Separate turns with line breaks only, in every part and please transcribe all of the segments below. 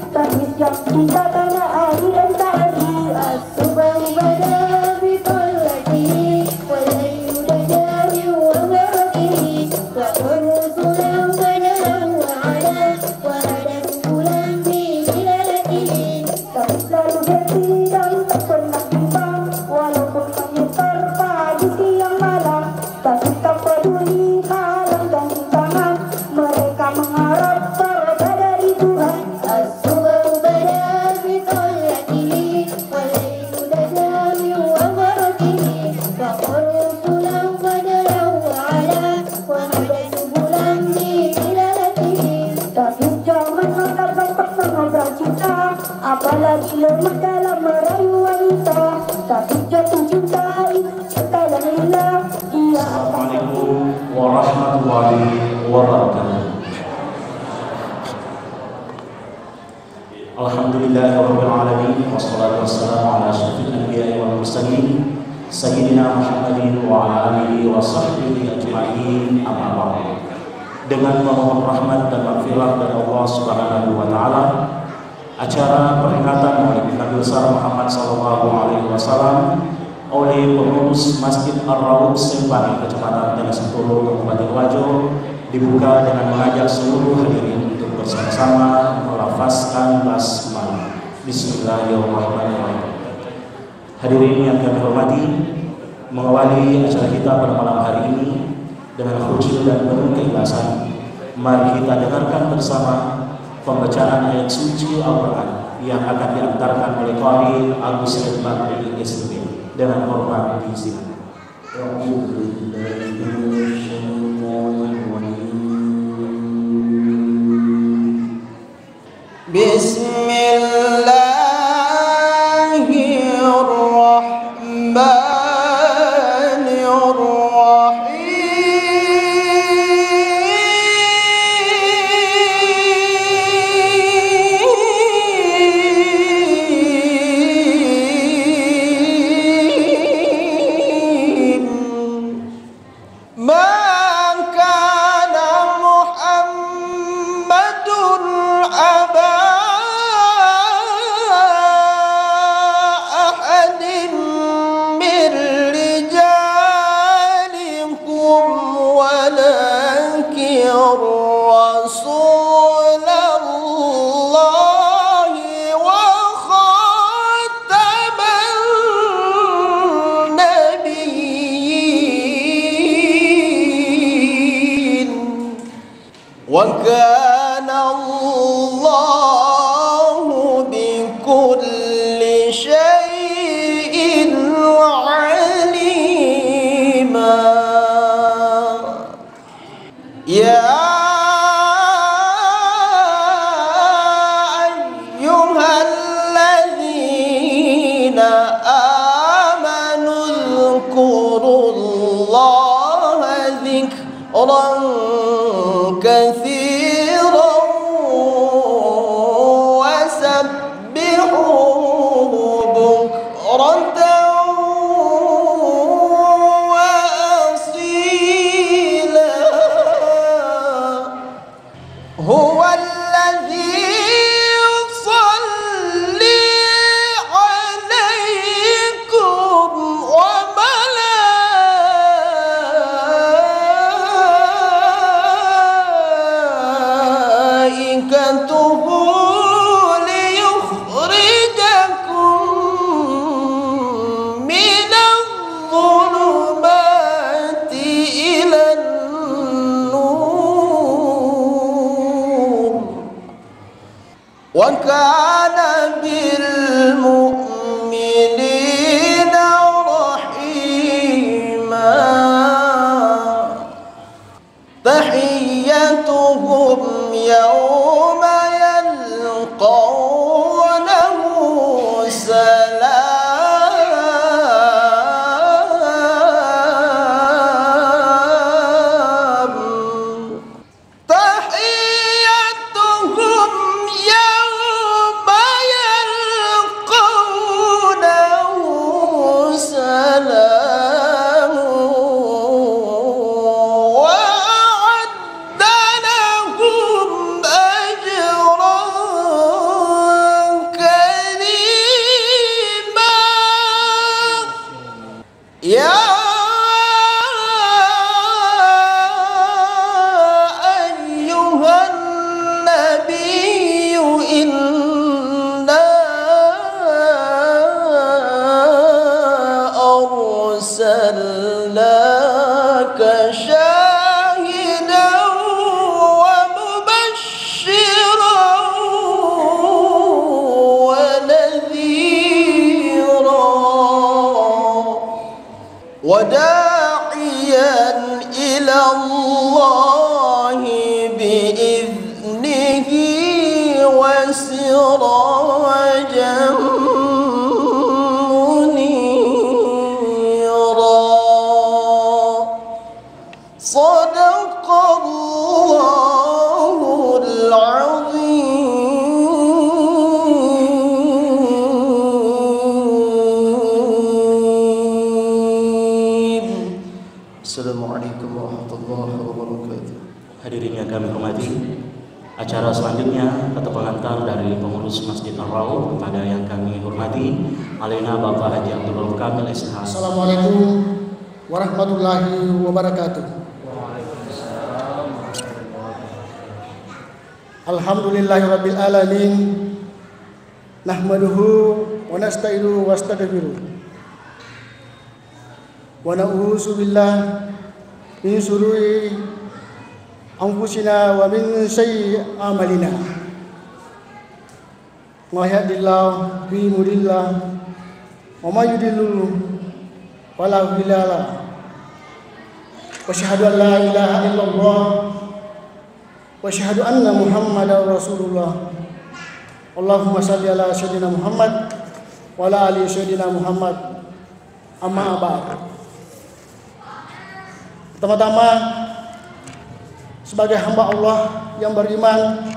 Terhijab cinta tanah air dan tadi As-subang pada bitolati Walailu dajari wa gharati Wa urusulam badalam wa ala Wa hadam bulan bi milalati Tak selalu happy dan tak pernah bimbang Walaupun hanya terpadu siang malam Tapi tak peduli halang dan rintangan Mereka mengharap surga dari Tuhan As-subang pada bitolati Walailu dajari wa gharati Wa urusulam badalam wa ala Wa hadam bulan bi milalati Tapi jangan angkat tak mengobrol cinta Apalagi lemah dalam merayu wanita Tapi jatuh cinta sekadar lillah Dia
Assalamualaikum warahmatullahi wabarakatuh. Alhamdulillahirabbil alamin wassalatu wassalamu ala asyrofil anbiya'i wal mursalin sayyidina Muhammadin wa ala alihi wa sahbihi ajma'in amma ba'du. Dengan memohon rahmat dan maghfirah dari Allah Subhanahu wa taala, acara peringatan Maulid Nabi besar Muhammad sallallahu alaihi wasallam oleh pengurus Masjid Ar-Raud Sempani Kecamatan Tanah Sentolo Kabupaten Wajo dibuka dengan mengajak seluruh hadirin untuk bersama-sama melafazkan basmalah. Bismillahirrahmanirrahim. Hadirin yang kami hormati, mengawali acara kita pada malam hari ini dengan khusyuk dan penuh keikhlasan, mari kita dengarkan bersama pembacaan ayat suci Al-Quran yang akan diantarkan oleh Qari Agus Bakri SPP dengan hormat diizinkan.
وَكَانَ اللَّهُ بِكُلِّ شَيْءٍ عَلِيمًا. يَا أَيُّهَا الَّذِينَ آمَنُوا اذْكُرُوا اللَّهَ ذِكْرًا كثيرا وسبحوه بكرة وأصيلا. هو الذي يصلي عليكم وملائكته ليخرجكم من الظلمات إلى النور وكان بالمؤمنين رحيما. تحيتهم يوم يلقونه سلام. تحيتهم يوم يلقونه سلام وأعد لهم أجرا وداعيا إلى الله بإذنه وسراجا منيرا صدق الله العظيم. Assalamualaikum warahmatullahi wabarakatuh.
Hadirin yang kami hormati, acara selanjutnya kata pengantar dari pengurus Masjid Ar-Raud kepada yang kami hormati Alena Bapak Haji Abdul Rauf Kamil SH.
Assalamualaikum warahmatullahi wabarakatuh. Alhamdulillahirabbil alamin. Nahmaduhu wa nasta'inuhu wa nastaghfiruh. Wa na'udzu billahi min syururi anfusina wa min sayyi'ati a'malina. May yahdihillahu bihi mudillah wa may yudlil fala mudilla lahu. Wa asyhadu an la ilaha illallah wa asyhadu anna Muhammadar Rasulullah. Allahumma shalli ala sayyidina Muhammad wa ala ali sayyidina Muhammad. Amma ba'd. Pertama-tama, sebagai hamba Allah yang beriman,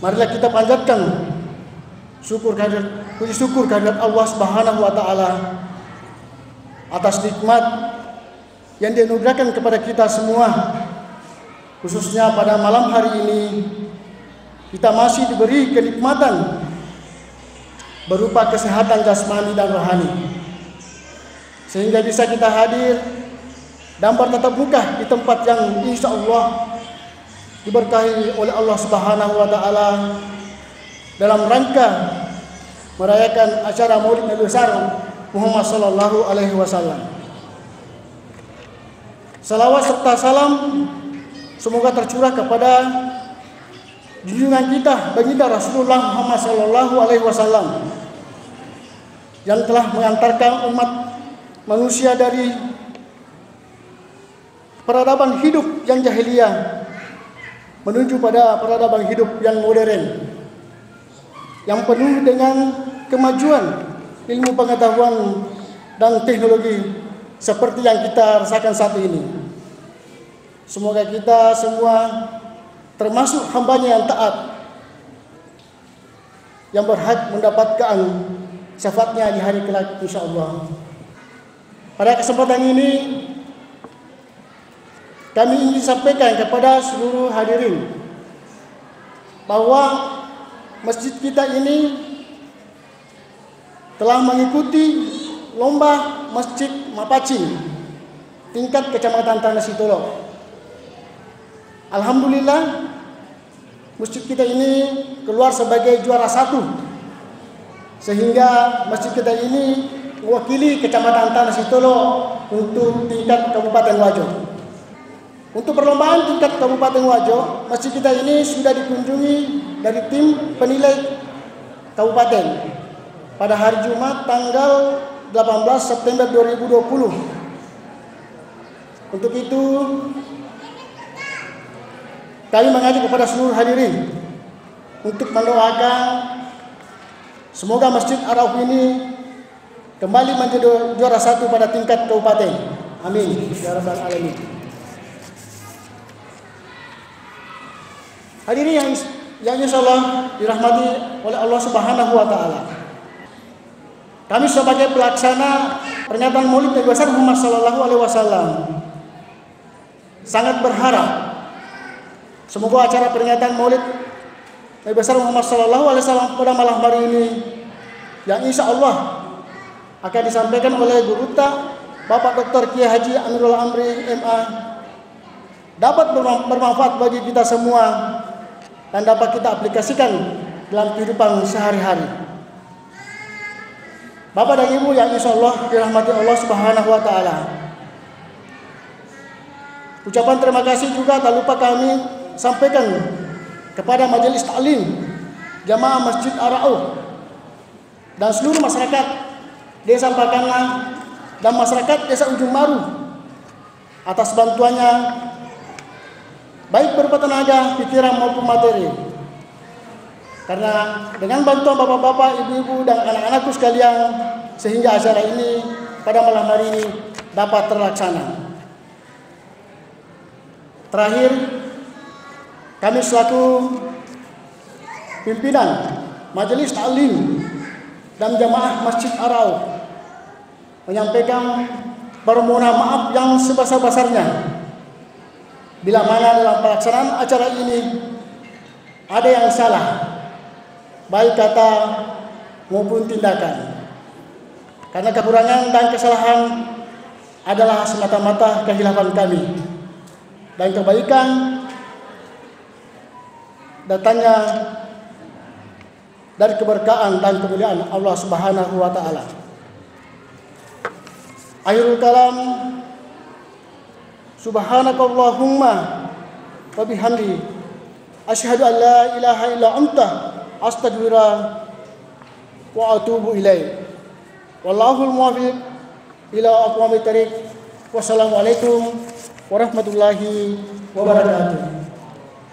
marilah kita panjatkan puji syukur kehadirat Allah Subhanahu wa taala atas nikmat yang dianugerahkan kepada kita semua. Khususnya pada malam hari ini kita masih diberi kenikmatan berupa kesehatan jasmani dan rohani, sehingga bisa kita hadir dan bertatap muka di tempat yang insya Allah diberkahi oleh Allah Subhanahu wa taala dalam rangka merayakan acara Maulid Nabi besar Muhammad sallallahu alaihi wasallam. Salawat serta salam semoga tercurah kepada junjungan kita baginda Rasulullah Muhammad sallallahu alaihi wasallam yang telah mengantarkan umat manusia dari peradaban hidup yang jahiliyah menuju pada peradaban hidup yang modern yang penuh dengan kemajuan ilmu pengetahuan dan teknologi seperti yang kita rasakan saat ini. Semoga kita semua termasuk hambanya yang taat yang berhak mendapatkan syafaatnya di hari kelak insyaallah. Pada kesempatan ini kami ingin sampaikan kepada seluruh hadirin bahwa masjid kita ini telah mengikuti lomba masjid Mapacing tingkat Kecamatan Tanah Sitolo. Alhamdulillah masjid kita ini keluar sebagai juara 1, sehingga masjid kita ini mewakili Kecamatan Tanah Sitolo untuk tingkat Kabupaten Wajo. Untuk perlombaan tingkat Kabupaten Wajo, masjid kita ini sudah dikunjungi dari tim penilai kabupaten pada hari Jumat tanggal 18 September 2020. Untuk itu, kami mengajak kepada seluruh hadirin untuk mendoakan semoga Masjid Ar-Rauf ini kembali menjadi juara 1 pada tingkat kabupaten. Amin ya rabbal alamin. Hadirin yang insyaallah dirahmati oleh Allah Subhanahu wa taala. Kami sebagai pelaksana peringatan Maulid Nabi besar Muhammad sallallahu alaihi wasallam sangat berharap semoga acara peringatan Maulid Nabi besar Muhammad sallallahu alaihi wasallam pada malam hari ini yang insyaallah akan disampaikan oleh Guru Ta Bapak Dr. Kiai Haji Amirul Amri MA dapat bermanfaat bagi kita semua dan dapat kita aplikasikan dalam kehidupan sehari-hari. Bapak dan Ibu yang insyaallah dirahmati Allah Subhanahu wa taala. Ucapan terima kasih juga tak lupa kami sampaikan kepada Majelis Taklim Jamaah Masjid Ar-Rauf dan seluruh masyarakat Desa Pakanlah dan masyarakat Desa Ujung Maru atas bantuannya baik berupa tenaga, pikiran maupun materi. Karena dengan bantuan bapak-bapak, ibu-ibu, dan anak-anakku sekalian, sehingga acara ini pada malam hari ini dapat terlaksana. Terakhir, kami selaku pimpinan Majelis Ta'lim dan Jamaah Masjid Arau menyampaikan permohonan maaf yang sebesar-besarnya bila mana dalam pelaksanaan acara ini ada yang salah, baik kata maupun tindakan. Karena kekurangan dan kesalahan adalah semata-mata kehilapan kami, dan kebaikan datangnya dari keberkahan dan kemuliaan Allah Subhanahu wa taala. Akhirul kalam, subhanakallahumma wa bihamdi asyhadu an la ilaha illa anta astaghfiruka wa atubu ilaik. Wallahul muwaffiq ila aqwamit thariq. Wassalamualaikum warahmatullahi wabarakatuh.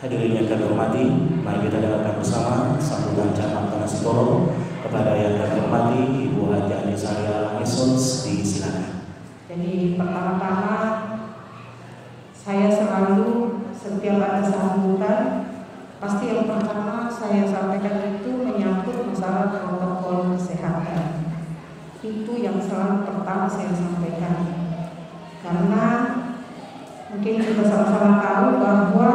Hadirin yang kami hormati, mari kita dengarkan bersama sambutan Camat Tanah Sitolo kepada yang kami hormati Ibu Haji Anisaria Esons. Disilakan.
Jadi pertama-tama saya selalu setiap ada sambutan, pasti yang pertama saya sampaikan itu menyangkut masalah protokol kesehatan. Itu yang selalu pertama saya sampaikan, karena mungkin kita sama-sama tahu bahwa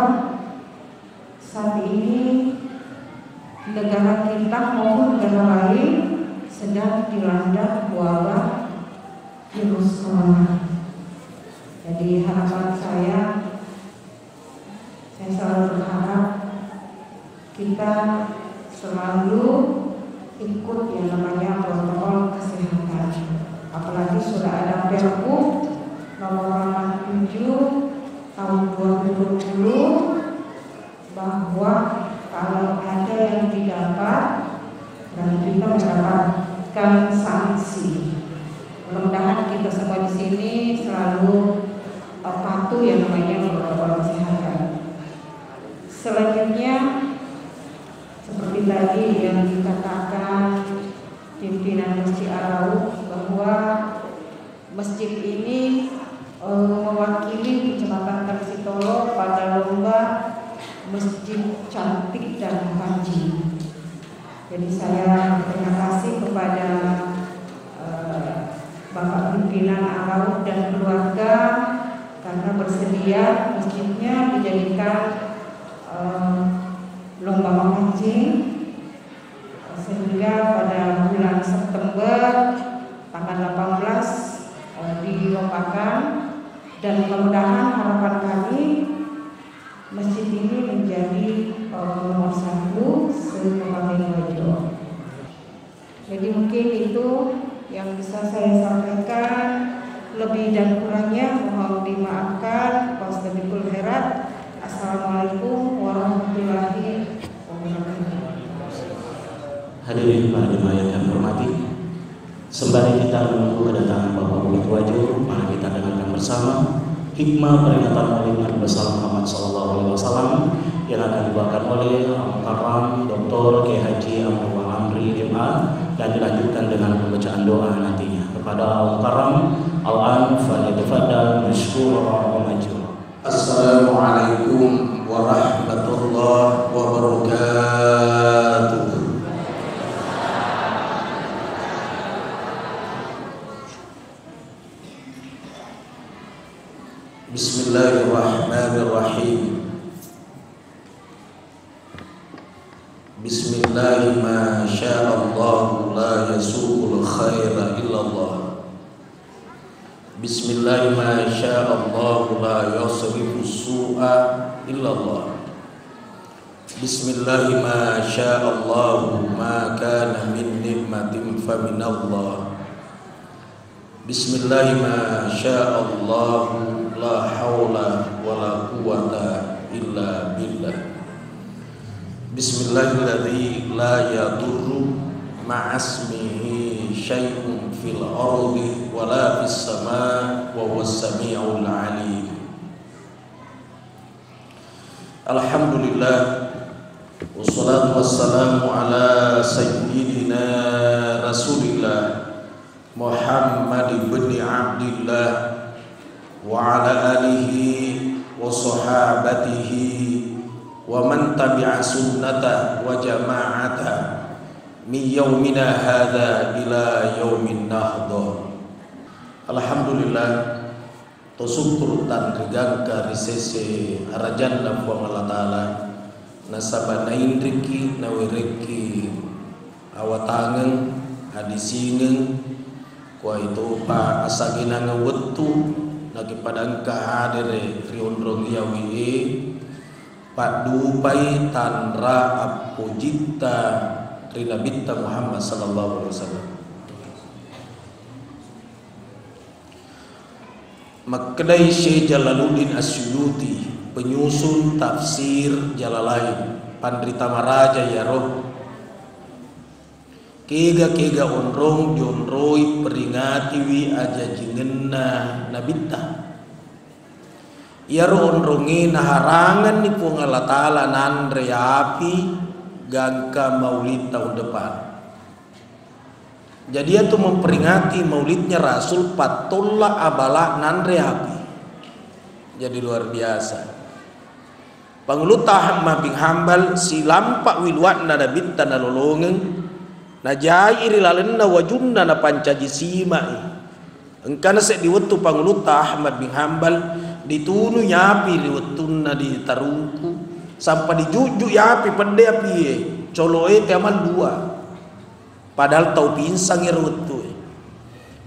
saat ini negara kita maupun negara lain sedang dilanda wabah virus corona. Jadi harapan saya selalu berharap kita selalu ikut yang namanya protokol kesehatan. Apalagi sudah ada Perpu nomor 87 tahun 2020 bahwa kalau ada yang didapat dan kita mendapatkan sanksi. Mudah-mudahan kita semua di sini selalu patuh yang namanya protokol kesehatan. Selanjutnya, seperti tadi yang dikatakan pimpinan Masjid Arau bahwa masjid ini mewakili Kecamatan Tanah Sitolo pada lomba Masjid Cantik dan Panji. Jadi saya berterima kasih kepada Bapak pimpinan Arau dan keluarga karena bersedia masjidnya dijadikan lomba memancing, sehingga pada bulan September tanggal 18 dilombakan, dan mudah-mudahan harapan kami masjid ini menjadi nomor 1 se-Kabupaten Wajo. Jadi mungkin itu yang bisa saya sampaikan, lebih dan kurangnya mohon dimaafkan. Wastagfirul khairat. Assalamualaikum warahmatullahi wabarakatuh.
Hadirin para jemaah yang kami hormati, sembari kita menunggu kedatangan Bapak Bupati Wajo, mari kita dengarkan bersama hikmah peringatan Maulid Nabi besar Muhammad SAW yang akan dibawakan oleh Al-Mukarram Dr. Kiai Haji Amrul Amri MA dan dilanjutkan dengan pembacaan doa nantinya. Kepada Al-Mukarram Al-An falyatafaddal mashkuran wa majura.
Assalamualaikum warahmatullahi wabarakatuh. Bismillahirrahmanirrahim. Bismillahi ma sya'allahu la yasuqul khaira illallah. Bismillahi ma sya'allahu la yasrifu su'a illallah. Bismillahi ma sya'allahu ma kana min nikmatin fa minallah. Bismillahi ma sya'allahu la hawla wa la quwwata illa billah. Bismillahilladzi la yadurru ma'asmihi syai'un fil ardi wala fis sama wa huwas sami'ul alim. Alhamdulillah wassalatu wassalamu ala sayyidina Rasulillah Muhammad ibn Abdillah wa ala alihi wa sahabatihi wa man tabi'a sunnata wa jama'ata min yaumina hadha ila yaumin nahdo. Alhamdulillah to syukur tan rigangka risese harajan na po Allah Ta'ala nasaba na indriki na wiriki awatangan hadisingen kwa itu pa asagina nga wetu nagipadang kahadere riondrong yawi padupai tanra apujita Rinabita Muhammad sallallahu alaihi wasallam. Makdai Syekh Jalaluddin Asyuyuti, penyusun tafsir Jalalain, Pandrita Maraja ya roh. Kega onrong dionroi peringati wi aja jingenna nabita. Ya roh onrongi naharangan ni pung Allah Ta'ala nandre api gangka maulid tahun depan. Jadi itu memperingati maulidnya Rasul patullah abala nandre api. Jadi luar biasa. Pangulut Ahmad bin Hanbal si lampak wilwat na nabita na lolongen na jai irilalenna wajunna na pancajisima. Engkana sek diwetu pangulut Ahmad bin Hanbal ditunu nyapi liwetuna di tarungku sampai dijujuk ya api pede api coloe teman dua padahal tau pinsang ya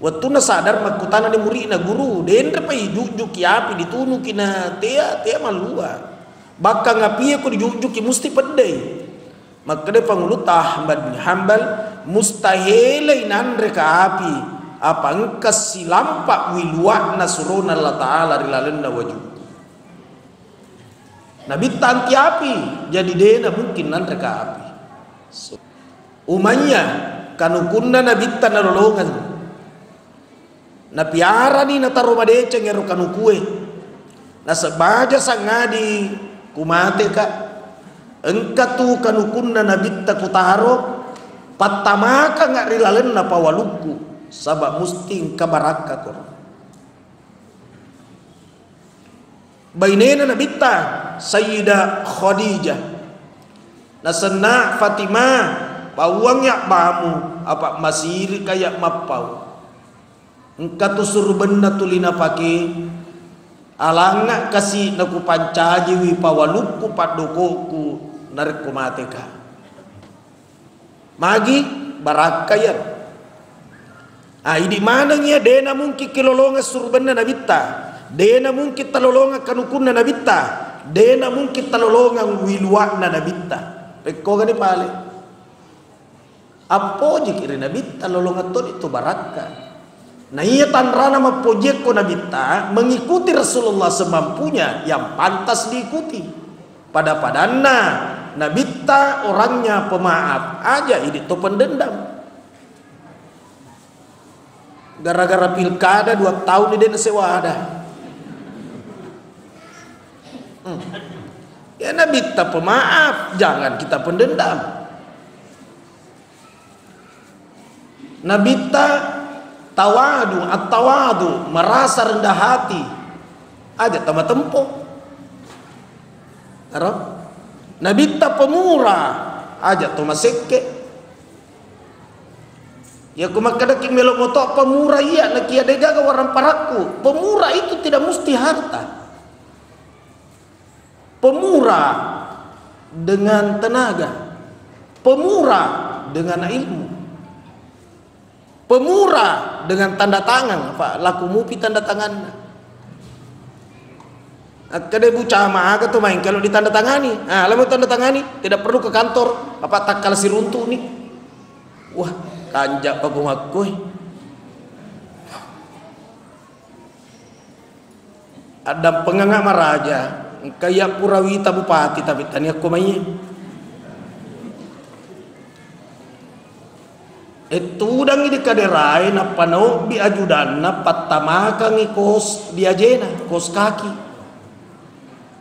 waktu na sadar makutana ni muri na guru dendre pa ijujuk ya api ditunu kina tea malua baka ngapi aku dijujuk musti pede maka de pangulut Ahmad bin Hanbal mustahil inandre ka api apa engkas silampak wiluak nasruna Allah Ta'ala rilalenna wajud Nabi tanti api jadi dena mungkin nanti ke api. Umanya kanukunna Nabi tanah lolongan. Na piara ni na taroma dece ngero kanukue. Na sebaja sangadi kumate ka. Engka tu kanukunna Nabi ta kutaro patamaka ngak rilalen na pawaluku sabab musting kabaraka kor. Bainena nabita Sayyidah Khadijah nasena Fatimah bawangnya bamu apa masiri kayak mapau engka tu suruh benda tulina pake alanga kasih naku pancaji wi pawaluku padokoku narku mateka magi barakayan di mana nya dena mungkin kilolonga suruh benda nabita dena mungkin talolonga kanukuna nabita dena mungkin talolonga wilwa na nabita peko gani pale apo jikiri nabita talolonga to itu baraka na iya tanrana mapojek ko nabita mengikuti Rasulullah semampunya yang pantas diikuti pada padanna nabita orangnya pemaaf aja ini to pendendam gara-gara pilkada 2 tahun di dena sewa ada ya nabita pemaaf jangan kita pendendam nabita tawadu merasa rendah hati aja tambah tempo nabita pemurah aja toma seke ya kumakadaking melok motok pemurah iya nakia degaga warang paraku pemurah itu tidak mesti harta pemurah dengan tenaga, pemurah dengan ilmu, pemurah dengan tanda tangan, apa laku mupi tanda tangan. Kada bucah mah tuh main kalau ditanda tangani. Nah, lalu tanda tangani tidak perlu ke kantor, apa takal si runtuh nih. Wah, kanjak pagungakku. Ada pengangga maraja kayak Purawita Bupati tapi tanya aku main Itu dangi di kaderai na panau bi ajudanna patamaka ngikos diajena kos kaki.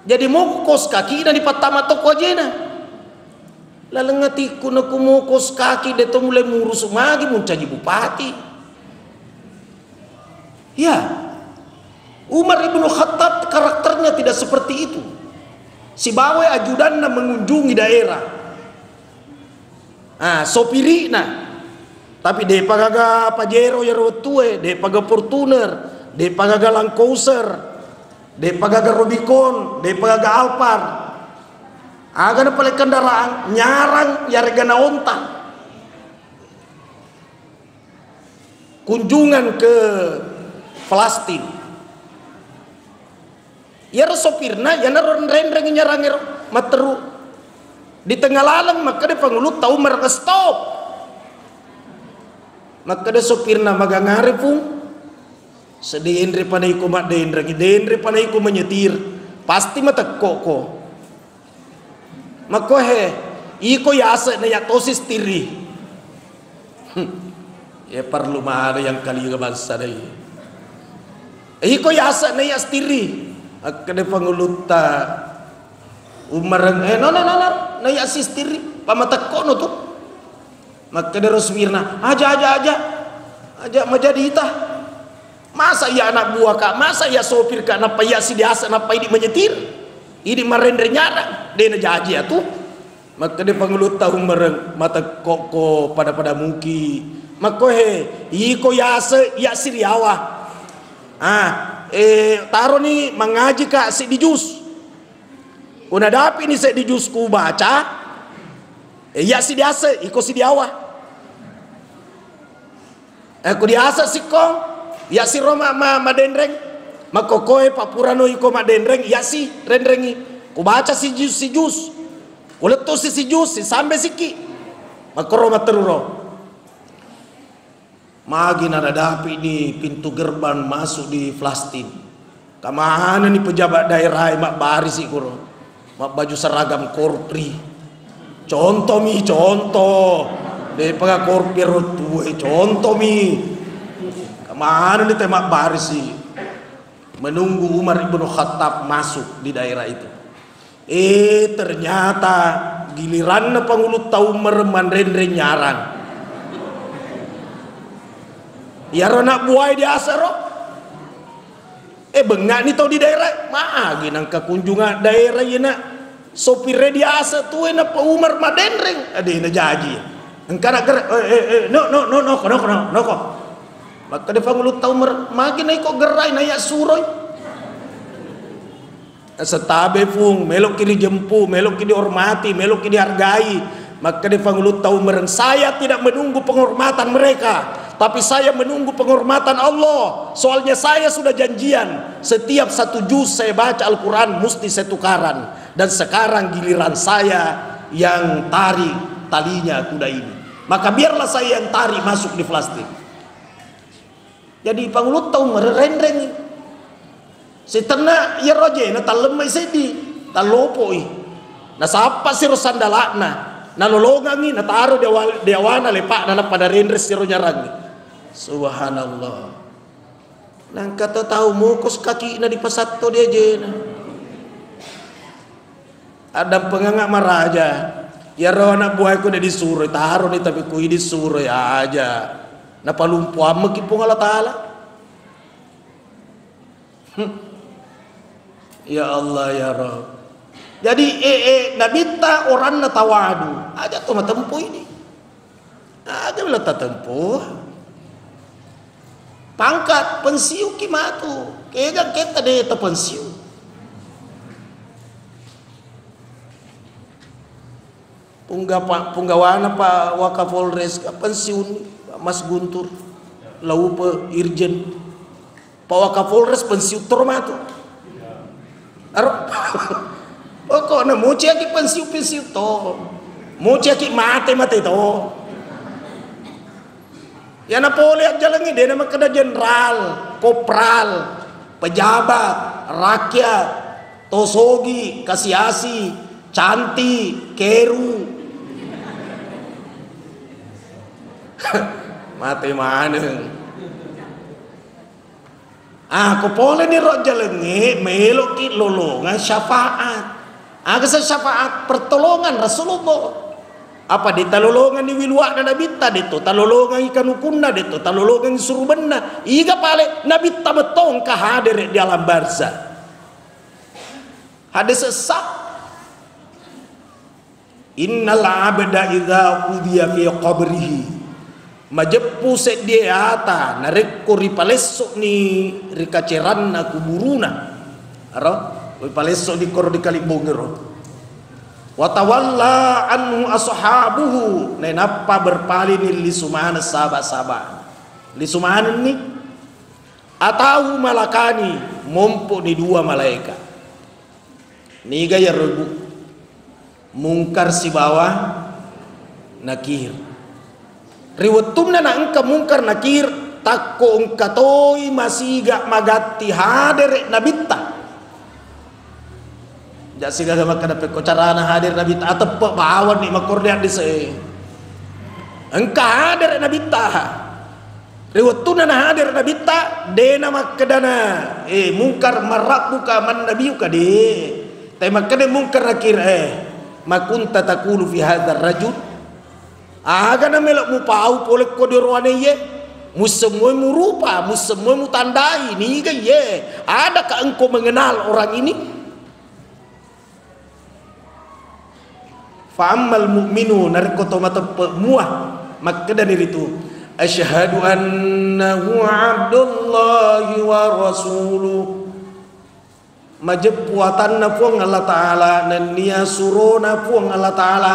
Jadi mau kos kaki dan di patama toko ajena. Lalengati kuna kumu kos kaki deto mulai murus magi muncaji bupati. Ya, Umar ibnu Khattab karakternya tidak seperti itu. Si bawe ajudanna mengunjungi daerah. Sopirina. Tapi de pagaga Pajero ya rotue, de paga Fortuner, de pagaga Land Cruiser, de pagaga Rubicon, de pagaga Alphard. Aga na pala kendaraan nyarang yarga na onta. Kunjungan ke Palestina. Ya sopirna ya naron rendeng nyarang materu. Di tengah lalang maka de pangulut tahu mereka stop. Maka ada sopirna magangare pun sedendri panai ko mak dendri panai ko menyetir pasti mata koko mako he iko yasa na yatosis tiri ya perlu ada yang kali juga bangsa dai iko yasa na yastiri akade panguluta Umar no na yasistiri pamata kono tuh. Maka dia Rosmirna aja menjadi itah. Masa ya anak buah kak, masa ya sopir kak, napa ya si diasa, napa ini menyetir, ini merender nyarang, dia najaji atuh. Maka dia pangulut tahu mereng mata koko pada muki. Maka iko yase ya siriawa. Taruh nih mengaji kak si di jus. Kuna dapi nih si di jus ku baca. Ya si diasa, iko si diawa. Aku diasa si kong, ya si Roma madendreng, makokoe papurano iko madendreng, ya si rendrengi. Ku baca si jus, ku letus si jus, si sambe siki, makoroma teruro. Magi nadadapi di pintu gerbang masuk di Palestina. Kamana nih pejabat daerah mak baris ikuro, mak baju seragam korpri. Contoh. De paga korpir tuwe contoh mi. Kemana nih temak barisi menunggu Umar ibnu Khattab masuk di daerah itu. Ternyata giliran pangulut tahu mereman rendre nyarang. Ya anak buah di asaro. Bengak nih tau di daerah. Maagi nangka kunjungan daerah yana sopirnya di asa tuh na pa Umar madendreng. Ada yang jaji. Engkara no kok. Maka dia pangulut tahu makin naik kok gerai naik suroy. Setabe pung melok kini jempu, melok kini hormati, melok kini hargai. Maka dia pangulut tahu saya tidak menunggu penghormatan mereka, tapi saya menunggu penghormatan Allah. Soalnya saya sudah janjian setiap satu juz saya baca Al-Quran mesti saya tukaran. Dan sekarang giliran saya yang tarik talinya kuda ini, maka biarlah saya yang tarik masuk di plastik. Jadi pangulut tahu merendeng si tena ya roje na talemai sedi talopoi na sapa siro sandalakna na lolongangi na taruh dewana lepak na pada rendres siro nyarangi. Subhanallah. Nang kata tahu mukos kaki na di pasato dia jena. Ada pengangak maraja. Ya roh anak buahku udah disuruh taruh nih tapi kui disuruh ya aja. Napa lumpuh amek pun Allah Ta'ala. Ya Allah ya Rabb. Jadi nabita orang na tawadu. Aja tuh tempuh ini. Aja bila tempuh. Pangkat pensiu kimatu. Kaya kita deh pensiu. Punggawana Pak Wakapolres pensiun Mas Guntur Laupe Irjen Pak Wakapolres pensiun termatu. Kok na mau cek pensiun to. Mau cek mate to. Ya na boleh jalan ini dia nama kada jenderal, kopral, pejabat, rakyat, tosogi, kasiasi, cantik, keru. Mati maneng. Aku boleh ni rok jalengi melok ki lolongan syafaat. Aga syafaat pertolongan Rasulullah. Apa di talolongan ni wilwa na nabita dito, talolongan ikan ukunna dito, talolongan surubanna. Iga pale nabita betong ka hadir di alam barzah. Hadis sah. Innal abda idza udiya fi qabrihi majeppu sediata narekko ripalesso ni rikaceranna kuburuna. Aro ripalesso di kor di kalibongero. Wa tawalla anhu ashabuhu nenapa berpaling li sumana sahabat-sahabat. Li sumana ni atau malakani mompo ni dua malaikat. Ni gaya rebu mungkar si bawah nakir. Riwatumna na engka mungkar nakir takko engka toi masiga magati hadir nabita. Jasi gaga makana pe kocarana hadir nabita atep bawan ni makordian di se. Engka hadir nabita. Riwatuna na hadir nabita dena makadana mungkar marab buka man nabiyuka de. Tapi makane mungkar nakir makunta takulu fi hadzal rajul. Aga na melok mu pau polek ko dirwane ye. Musemoi mu rupa, musemoi mu tandai ni ga ye. Adakah engkau mengenal orang ini? Fa'ammal mu'minu narkoto mata muah maka dari itu asyhadu annahu abdullahi wa rasuluh majepuatanna puang Allah Ta'ala dan niya surona puang Allah Ta'ala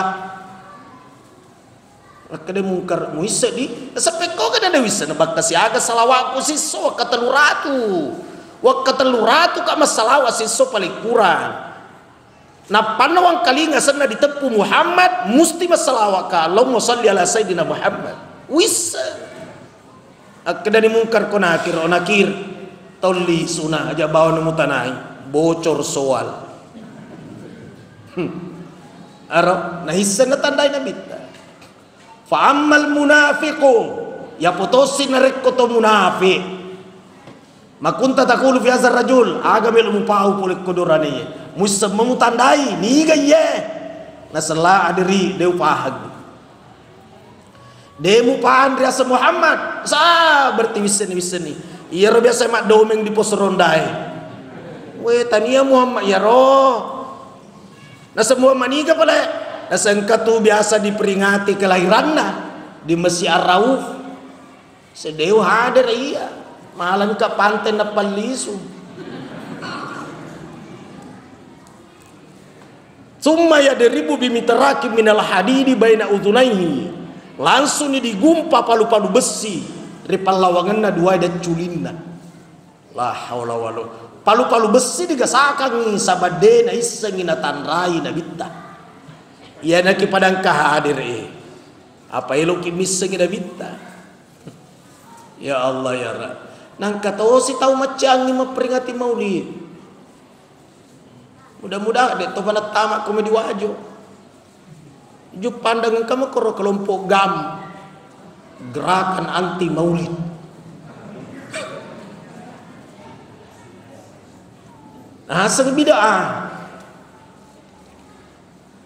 maka dia mungkar muisa di sampai kau kan ada wisa nebak kasi aga salawatku siso wakateluratu kak masalawat siso paling kurang. Nah panawang kalinga sana ditepu Muhammad musti masalawat ka Allahumma salli ala sayyidina Muhammad wisa akda ni mungkar ko nakir tolli sunah aja bawa nemu tanai bocor soal aro nahissa na tanday na bitta fa ammal munafiqu ya potosi nareko to munafiq makunta takulu fi hazar rajul aga mel mupau pulik kodorane musa memutandai ni gaye na sala adiri deu pahag demu pahan riasa Muhammad sa berarti wiseni iya ro biasa mak domeng di pos rondai we tania Muhammad ya ro na semua maniga pala na sangkatu biasa diperingati kelahiranna di Masjid Ar-Rauf sedeu hadir iya malam ka pantai na palisu. Summa yadribu bimitraki minal hadidi baina udhunaihi langsung ni digumpa palu-palu besi ripal lawanganna dua dan culinna la haula wala palu-palu besi digasakan ni sabadena isengina tanrai nabita iya naki padang kahadir apa elo ki misengina nabita ya Allah ya Rabb nang katao si tahu macang ni memperingati maulid. Mudah-mudahan deh topanat tamak komedi wajo. Juk pandangan kamu koro kelompok GAM gerakan anti maulid. Nah, sang bid'ah.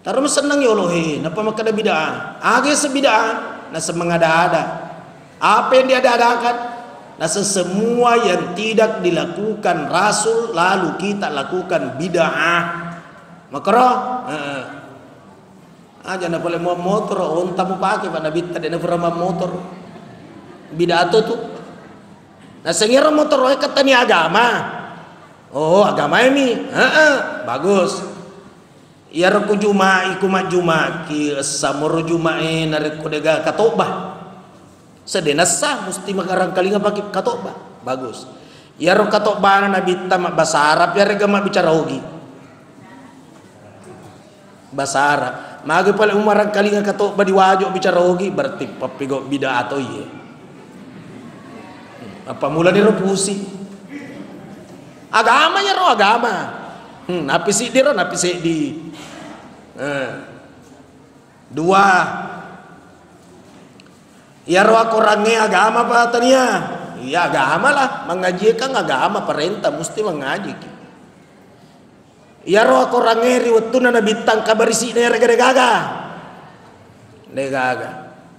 Tarum senang ya Allah napa makada bid'ah? Age sebid'ah, na semengada-ada. Apa yang diada-adakan? Nah semua yang tidak dilakukan Rasul lalu kita lakukan bid'ah makro aja na boleh mau motor onta mu pakai pada bitta dan pernah motor bid'ah tuh nah sengira motor kata ni agama oh agama ini bagus ya roku juma iku majuma ki samur jumae narik kodega katobah sedena sah mesti makarang kalinga pakai katokba bagus ya ro katokba na bitta mak bahasa Arab ya rega mak bicara hogi bahasa Arab magi pale umarang kalinga katokba di wajo bicara hogi berarti papigo bida atau iye apa mula ni ro pusi agama ya ro agama napi si di ro napi si di dua Ya roh orangnya agama apa tania? Ya agama lah, mengaji kan agama perintah mesti mengaji. Ya roh orangnya riwetuna na bintang kabar isi gaga. Negaga.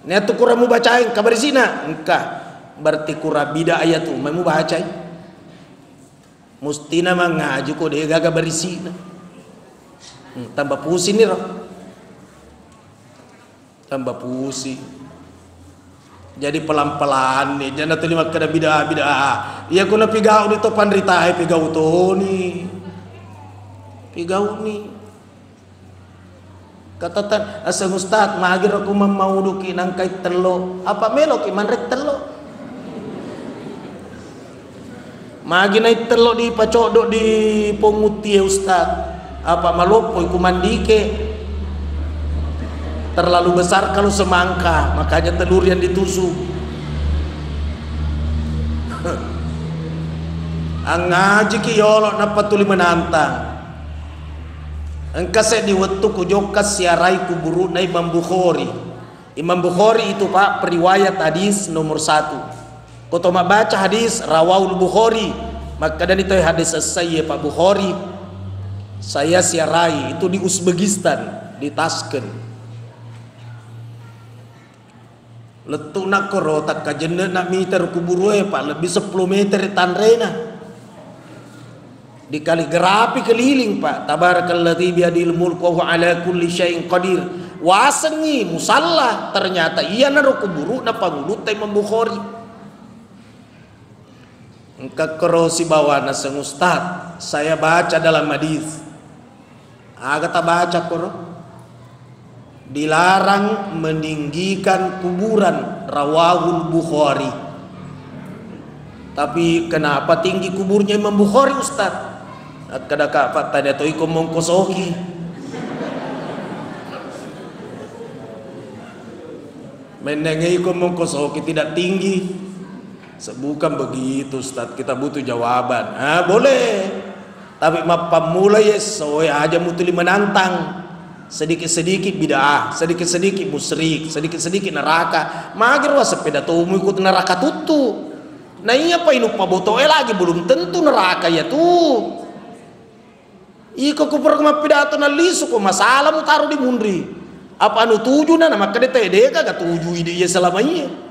Nih tuh kurang mau bacain kabar isi na? Engkau berarti kurang bida ayat tuh mau bacain. Mesti na mengaji kok dia gaga berisi na. Tambah pusing nih roh. Tambah pusing. Jadi pelan-pelan nih, jangan terima kena bida. Iya kuna pigau di topan ritai pigau to nih. Pigau nih. Katatan asal ustad magir aku mau duki nang kait telo. Apa melo ki manrek telo? Magi naik telo di pacodok di ponguti ustad. Apa malopo iku mandike. Terlalu besar kalau semangka, makanya telur yang ditusuk. Angaji ki yolo napa tuli menantang. Engkase di wetu kujokas siarai kuburu na Imam Bukhari. Imam Bukhari itu Pak periwayat hadis nomor 1. Kau ma baca hadis Rawahul Bukhari, maka dan itu hadis saya Pak Bukhari. Saya siarai itu di Uzbekistan, di Tashkent. Letuk nak korotak kajenet nak meter kuburu Pak lebih 10 meter tanrena di kaligrafi keliling Pak. Tabarakalladzi biyadil mulku wa ala kulli syai'in qadir. Wasengi musalla ternyata iya naro kuburu na pangulut Imam Bukhari. Engka kerosi bawana sang ustad saya baca dalam hadis. Aga ta baca koro. Dilarang meninggikan kuburan Rawahul Bukhari. Tapi kenapa tinggi kuburnya Imam Bukhari Ustaz? Kadang-kadang Pak tanya tu iku mongkosoki. Menengai iku mongkosoki tidak tinggi. Bukan begitu Ustaz, kita butuh jawaban. Boleh. Tapi mapa mulai soe aja mutuli menantang. Sedikit-sedikit bid'ah, sedikit-sedikit musyrik, sedikit-sedikit neraka. Magir wa sepeda tuh ikut neraka tutu. Nah iya apa inu pabotoe lagi belum tentu neraka ya tuh. Iko kupur ma pidato na lisu ko masalah mu taruh di mundri. Apa anu tuju na maka de tede kagak tuju ide ya selamanya.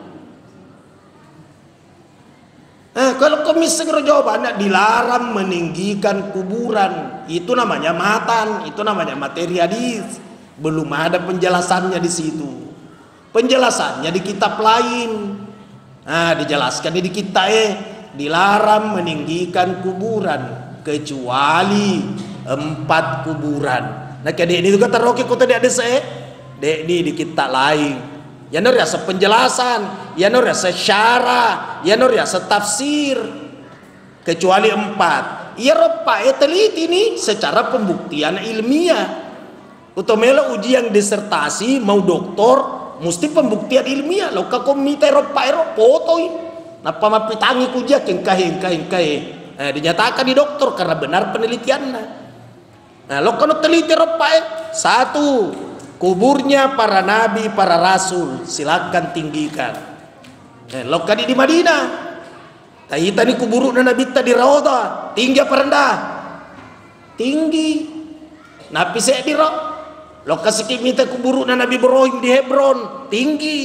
Kalau komisi jawabannya dilarang meninggikan kuburan, itu namanya matan, itu namanya materi hadis. Belum ada penjelasannya di situ. Penjelasannya di kitab lain. Dijelaskan di kita dilarang meninggikan kuburan kecuali 4 kuburan. Nah kayak ini juga teroki kota di ada di kitab lain. Ya nur ya sepenjelasan, ya nur ya sesyarah, ya nur ya setafsir. Kecuali 4. Ya ropa teliti ini secara pembuktian ilmiah. Utomela ujian disertasi mau doktor mesti pembuktian ilmiah. Lo ka komite ropa fotoin. Napa mapitangi kuja kengkahe. Dinyatakan di dokter karena benar penelitiannya. Nah, lo kan teliti ropa 1. Kuburnya para nabi, para rasul silakan tinggikan. Lokadi di Madinah. Taita ni kuburu na nabi di Raudha. Tinggi apa rendah? Tinggi. Napi saya di Raudha. Lokasi kimita kuburu na Nabi Ibrahim di Hebron. Tinggi.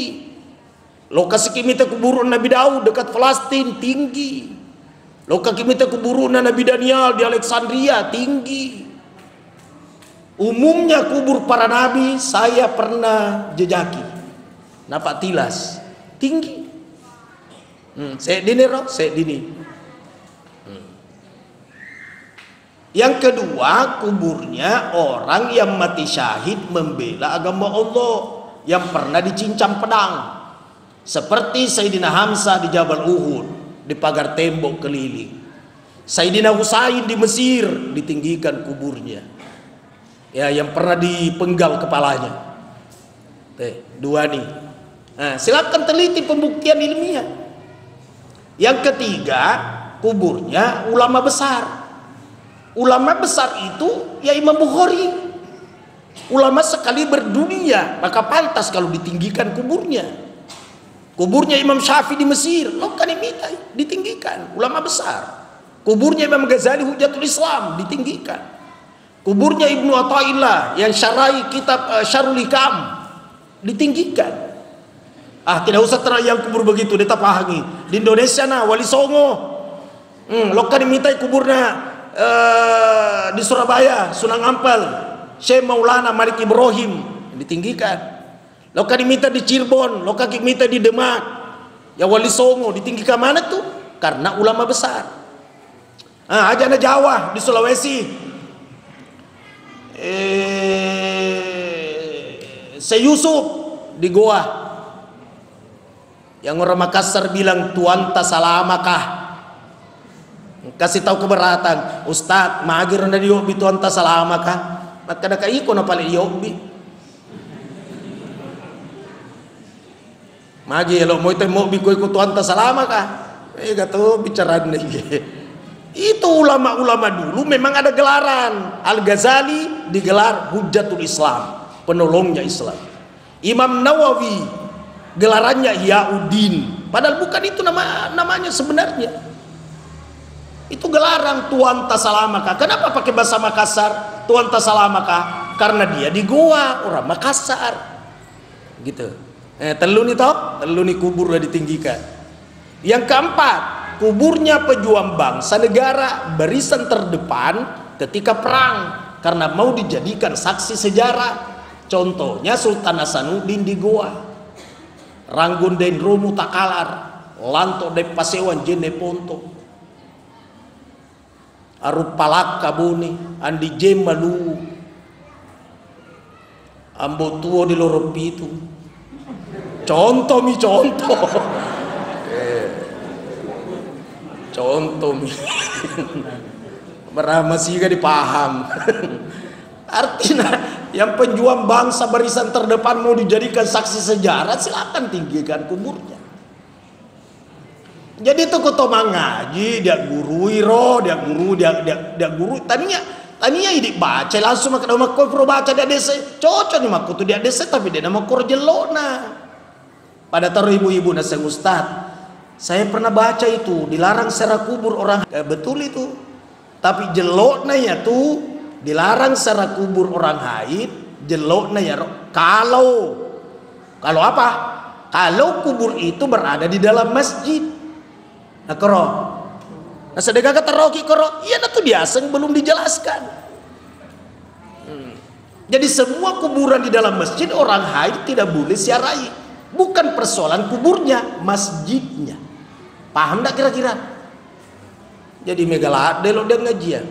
Lokasi kimita kuburu na Nabi Daud dekat Palestina. Tinggi. Lokasi kimita kuburu na Nabi Daniel di Alexandria. Tinggi. Umumnya kubur para nabi saya pernah jejaki. Napa tilas tinggi. Saya dini. Yang kedua, kuburnya orang yang mati syahid membela agama Allah yang pernah dicincang pedang. Seperti Sayyidina Hamzah di Jabal Uhud di pagar tembok keliling. Sayyidina Husain di Mesir ditinggikan kuburnya. Ya, yang pernah dipenggal kepalanya. 2 nih. Silakan teliti pembuktian ilmiah. Yang ketiga, kuburnya ulama besar. Ulama besar itu ya Imam Bukhari. Ulama sekali berdunia, maka pantas kalau ditinggikan kuburnya. Kuburnya Imam Syafi'i di Mesir, lokan imitai, ditinggikan, ulama besar. Kuburnya Imam Ghazali Hujjatul Islam, ditinggikan. Kuburnya Ibnu Athaillah yang syarai kitab Syarul Hikam, ditinggikan. Tidak usah yang kubur begitu, dia tak pahami. Di Indonesia Wali Songo, lokan imitai kuburnya di Surabaya, Sunan Ampel, Syekh Maulana Malik Ibrahim, ditinggikan. Loka diminta di Cirebon, loka diminta di Demak, ya Wali Songo ditinggikan mana tuh? Karena ulama besar. Ajana Jawa di Sulawesi, Syekh Yusuf di Goa, yang orang Makassar bilang Tuan Tasalamakah, kasih tahu keberatan, Ustaz, magir na diyobi Tuan Tasalamakah, maka ada iko na pala diyobi. Magi lo mau itu mau bikoi kutuan tasalama kah? Gato bicara nih. Itu ulama-ulama dulu memang ada gelaran. Al-Ghazali digelar Hujjatul Islam, penolongnya Islam. Imam Nawawi gelarannya Ihyauddin. Padahal bukan itu namanya sebenarnya. Itu gelaran Tuan Tasalamakah. Kenapa pakai bahasa Makassar? Tuan Tasalamakah? Karena dia di Goa, orang Makassar. Gitu. Teluni kubur udah ditinggikan. Yang keempat, kuburnya pejuang bangsa negara barisan terdepan ketika perang karena mau dijadikan saksi sejarah. Contohnya Sultan Hasanuddin di Goa, Ranggun den Romu Takalar, Lanto de Pasewan Jene Ponto, Arupalak Kabuni, Andi Jemalu, Ambo Tuo di Loropitu. Contoh mi masih gak dipaham. Artinya yang penjuang bangsa barisan terdepan mau dijadikan saksi sejarah, silakan tinggikan kuburnya. Jadi itu kutomang ngaji, dia guru taninya ini baca langsung mak nama kau pro baca dia desa cocok nih mak tu dia desa tapi dia nama kor jelona. Pada taruh ibu-ibu nasi Ustaz, saya pernah baca itu dilarang secara kubur orang, betul itu. Tapi jeloknya ya tuh dilarang secara kubur orang haid, jeloknya ya kalau apa? Kalau kubur itu berada di dalam masjid. Nah koro, nah sedekah kata roki koro, iya nah tuh biasa belum dijelaskan. Jadi semua kuburan di dalam masjid orang haid tidak boleh siarai. Bukan persoalan kuburnya, masjidnya. Paham tak kira-kira? Jadi megalade lo dia ngajian.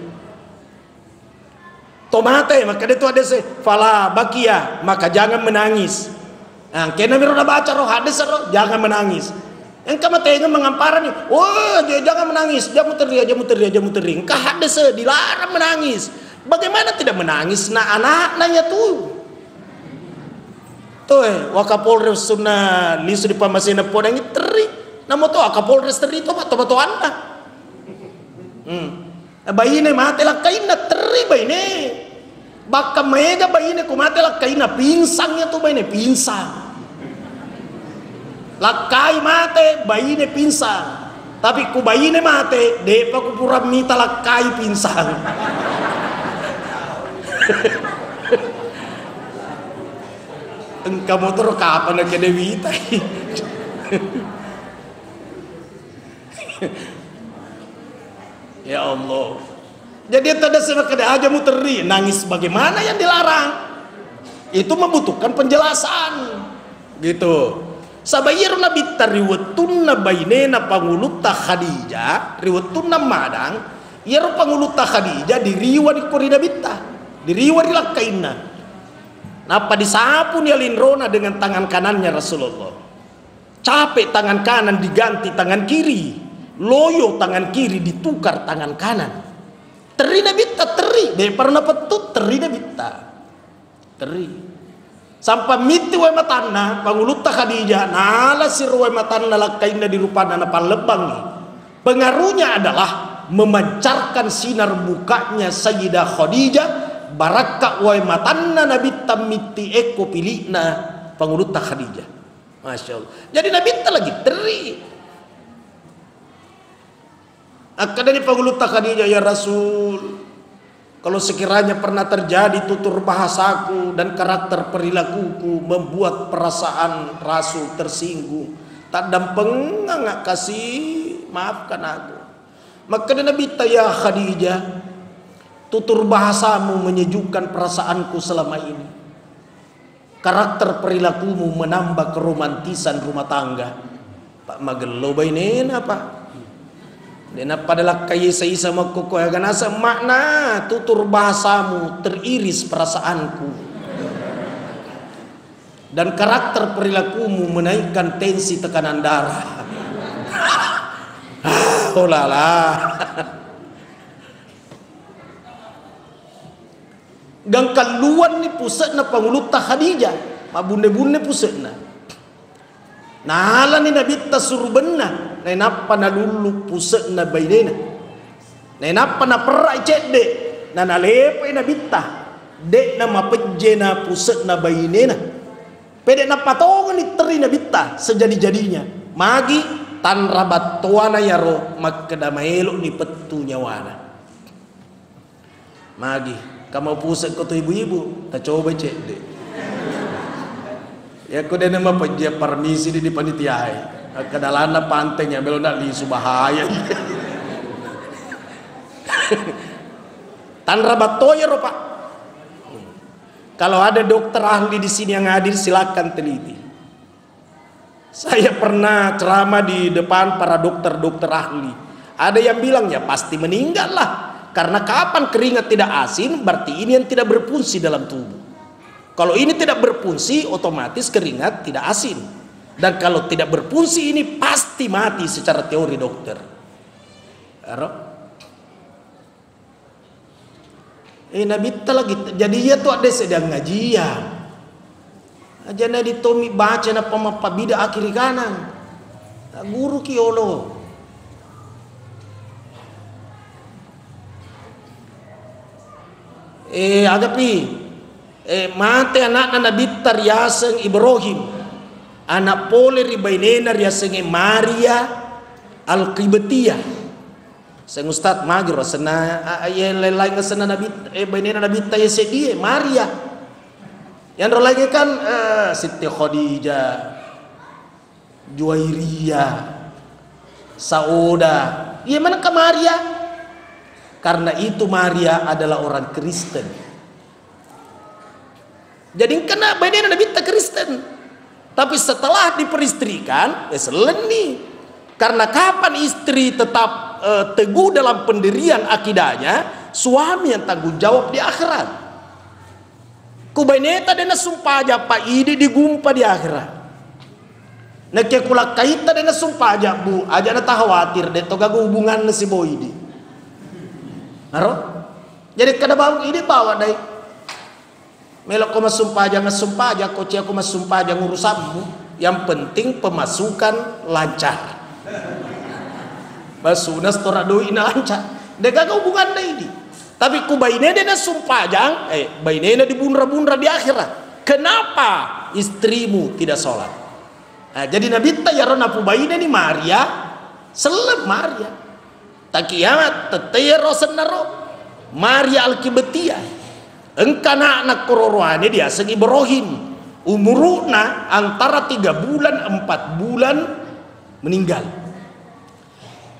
Tomate maka dia tuh ada fala bakia, maka jangan menangis. Nah, kena miroda baca roh hadis roh, jangan menangis. Yang kamu tengah mengamparan nih, wah jangan menangis, jamu teri. Engkau hadis dilarang menangis. Bagaimana tidak menangis? Nah anak-anaknya tuh. Tuh, Wakapolres Sunna lisu di pamasina podang teri. Namo to Wakapolres teri to anda. Bayi ne mati lah kaina teri bayi ne. Baka mega bayi ne ku mati lah kaina pinsangnya tuh bayi ne pinsang. Lakai mate bayi ne pinsang. Tapi ku bayi ne mate depa ku pura mita lakai pinsang. Engkau motor kapan nak kena wita? Ya Allah. Jadi ada sebab aja muteri nangis bagaimana yang dilarang? Itu membutuhkan penjelasan. Gitu. Sabayir nabi tariwatun nabainena panguluta Khadijah, riwatun madang, ya panguluta Khadijah diriwari korina bitta, diriwari lakaina. Napa disapu nih Linrona dengan tangan kanannya Rasulullah. Capek tangan kanan diganti tangan kiri. Loyo tangan kiri ditukar tangan kanan. Teri nabita teri. Dia pernah petut teri nabita. Teri. Sampai miti wa matanna panguluta Khadijah. Nala siru wa matanna lakaina dirupana napal lebang. Pengaruhnya adalah memancarkan sinar mukanya Sayyidah Khadijah. Baraka wa matanna nabi tamiti eko pilihna panguluta Khadijah. Masya Allah. Jadi Nabi tak lagi teri. Akadani panguluta Khadijah, ya Rasul, kalau sekiranya pernah terjadi tutur bahasaku dan karakter perilakuku membuat perasaan Rasul tersinggung, tak dampeng nggak kasih maafkan aku. Maka Nabi ya Khadijah, tutur bahasamu menyejukkan perasaanku selama ini. Karakter perilakumu menambah keromantisan rumah tangga. Pak magelo bainin apa? Dan padalah kaya isa magkuko ya ganasa makna tutur bahasamu teriris perasaanku. Dan karakter perilakumu menaikkan tensi tekanan darah. Oh lala. Gang kaluan ni pusat na panguluta Khadijah, mabunde-bunde pusat na. Nala ni Nabi tasurban na, nainapa na lulu pusat na baynena. Nainapa na perai cede, na nalepay na bitta, de na mapedje na pusat na baynena. Pede na patongan ni teri na bitta, sejadi-jadinya. Magi tan rabat tuana yaro magkadamaelo ni petu nyawana. Magi kamu pusat ko to ibu-ibu, tak coba cek deh. Ya ko dena mapajja permisi di panitiai. Kadalana pantainya belum nak li subahaya. Tan rabat toya ro Pak. Kalau ada dokter ahli di sini yang hadir silakan teliti. Saya pernah ceramah di depan para dokter-dokter ahli. Ada yang bilang ya pasti meninggal lah. Karena kapan keringat tidak asin berarti ini yang tidak berfungsi dalam tubuh. Kalau ini tidak berfungsi otomatis keringat tidak asin. Dan kalau tidak berfungsi ini pasti mati secara teori dokter. Nabi lagi jadi ya tuh ada sedang ngajian. Aja na ditomi baca na pamapabida akhir kanan. Guru kiolo. Agapi mate anak Nabi riaseng Ibrahim, anak pole ribainena riaseng Maria Al-Qibtiyah. Sang Ustaz magro sana lain sana Nabi bainena Nabi ya sedie Maria. Yang lagi kan Siti Khadijah, Juwairiyah, Sauda. Iya mana ke Maria? Karena itu Maria adalah orang Kristen. Jadi kena badannya Nabi tak Kristen. Tapi setelah diperistrikan, ya seleni. Karena kapan istri tetap teguh dalam pendirian akidahnya, suami yang tanggung jawab di akhirat. Kubaineta dena sumpah aja Pak ide digumpa di akhirat. Nak kulak kaita dena sumpah aja Bu, aja na tak khawatir deh togago hubungan si boidi. Aro? Jadi kada bang ini bawa dai. Melok ko masumpah aja koci aku masumpah aja ngurusanmu. Yang penting pemasukan lancar. Basunas tora doi ina lancar. Dega hubungan dai ini. Tapi ku baine dena sumpah aja, baine dibunra-bunra di akhirat. Kenapa istrimu tidak sholat? Nah, jadi Nabi tayarona pu baine ni Maria, selem Maria. Tak kiamat tetero senaro Maria Al-Qibtiyah engkana anak kororoane dia seng Ibrahim umuruna antara 3 bulan 4 bulan meninggal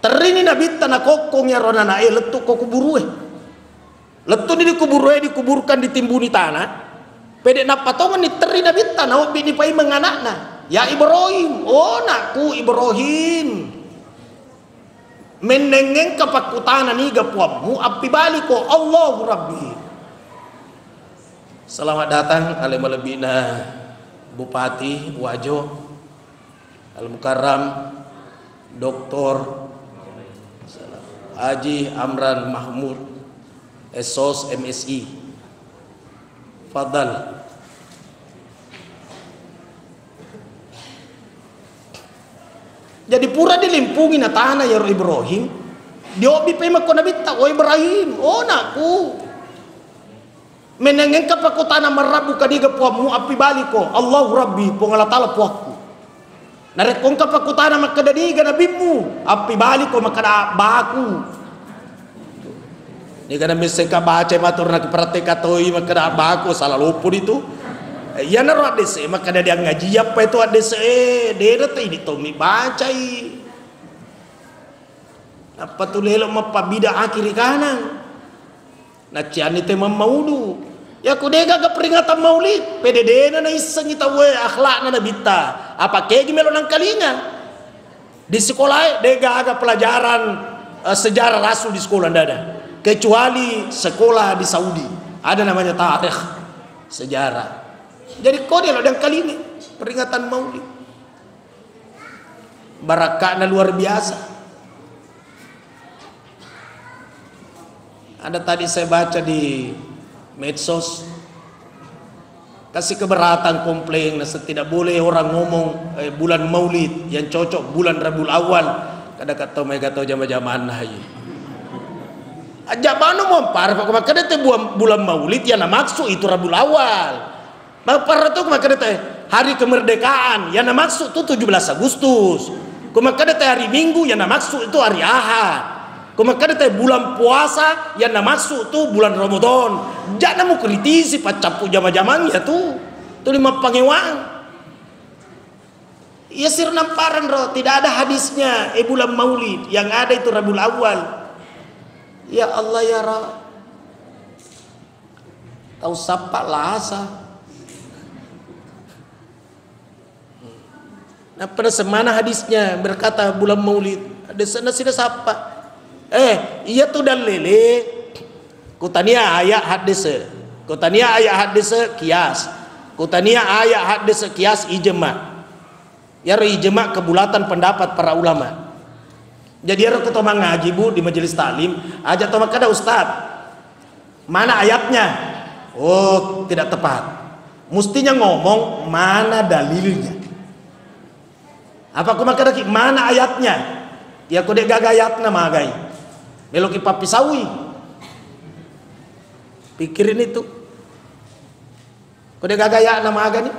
terini Nabi tanah kokong ya ronana letu ko kuburue letu ni dikuburkan ditimbuni tanah pede napatongan ni teri Nabi tanah bini pai menganakna ya Ibrahim oh nakku Ibrahim menengeng kapakutana ni gapuammu api baliko Allahu Rabbi. Selamat datang alim lebina Bupati Wajo Al-Mukarram Dr. Haji Amran Mahmud SOS MSI. Fadal. Jadi pura dilimpungi na tanah ya Ibrahim. Diobi pa ko Nabi ta o Ibrahim. Oh naku. Menengeng ka pa ko tanah marabu kadiga puamu api baliko. Allahu Rabbi pongalatala puaku. Narek kong kapakutana makadadiga na bimu. Api balik ko makada baku. Ni kana misen ka baca matur na pratika toy makada baku salah lupu itu. Ya naro adese makada dia ngaji apa itu adese deret ini tomi bacai. Apa tu lelo mapabida akhiri kanan. Na ciani te mamaudu. Ya kudega ke peringatan maulid PDD na iseng ita we akhlak na bita apa kegi melo nang kalinga di sekolah dega aga pelajaran sejarah rasul di sekolah ndak ada kecuali sekolah di Saudi ada namanya tarikh sejarah jadi kode lo dan kali ini peringatan maulid barakahnya luar biasa. Ada tadi saya baca di medsos kasih keberatan komplain tidak boleh orang ngomong bulan maulid yang cocok bulan Rabiul Awal kada kata mereka tahu zaman-zaman hayi aja bano mompar pak makanya teh bulan maulid yang maksud itu Rabiul Awal mompar itu makanya teh hari kemerdekaan yang maksud itu 17 Agustus makanya teh hari Minggu yang maksud itu hari Ahad. Kemudian teh bulan puasa yang masuk tuh bulan Ramadan. Jangan mau kritisi pacapu jama-jaman ya tuh. Tuh lima pangewang. Ya sir namparan roh, tidak ada hadisnya bulan Maulid, yang ada itu Rabiul Awal. Ya Allah ya Rabb. Tahu sapa lasa. Nah, pada semana hadisnya berkata bulan Maulid. Ada sana sida sapa. Iya tuh dan lele kutania ayat hadis kutania ayat hadis kias kutania ayat hadis kias ijma ya ijma kebulatan pendapat para ulama. Jadi ada ketua ngaji bu di majelis taklim aja toma kada ustad mana ayatnya tidak tepat mestinya ngomong mana dalilnya apa kumakada mana ayatnya ya kode gagayatna magai meloki papi sawi pikirin itu kode gagaya nama agani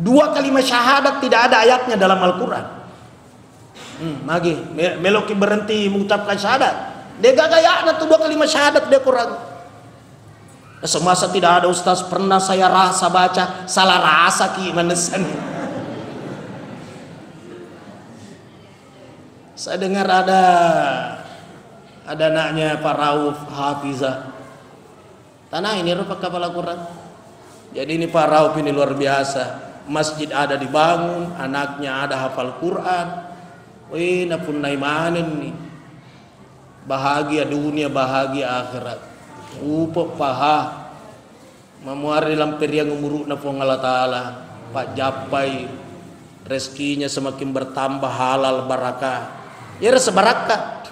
2 kalimat syahadat tidak ada ayatnya dalam Al-Quran magi meloki berhenti mengucapkan syahadat dia gagaya tuh 2 kalimat syahadat dia Quran semasa tidak ada ustaz pernah saya rasa baca salah rasa ki manesan saya dengar ada anaknya Pak Rauf Hafizah tanah ini rupa kepala Quran. Jadi ini Pak Rauf ini luar biasa, masjid ada dibangun, anaknya ada hafal Quran. Wih napun naimanen nih bahagia dunia bahagia akhirat upok paha memuar dalam periang umuru napong Allah Ta'ala Pak Japai rezekinya semakin bertambah halal barakah ya rasa barakah.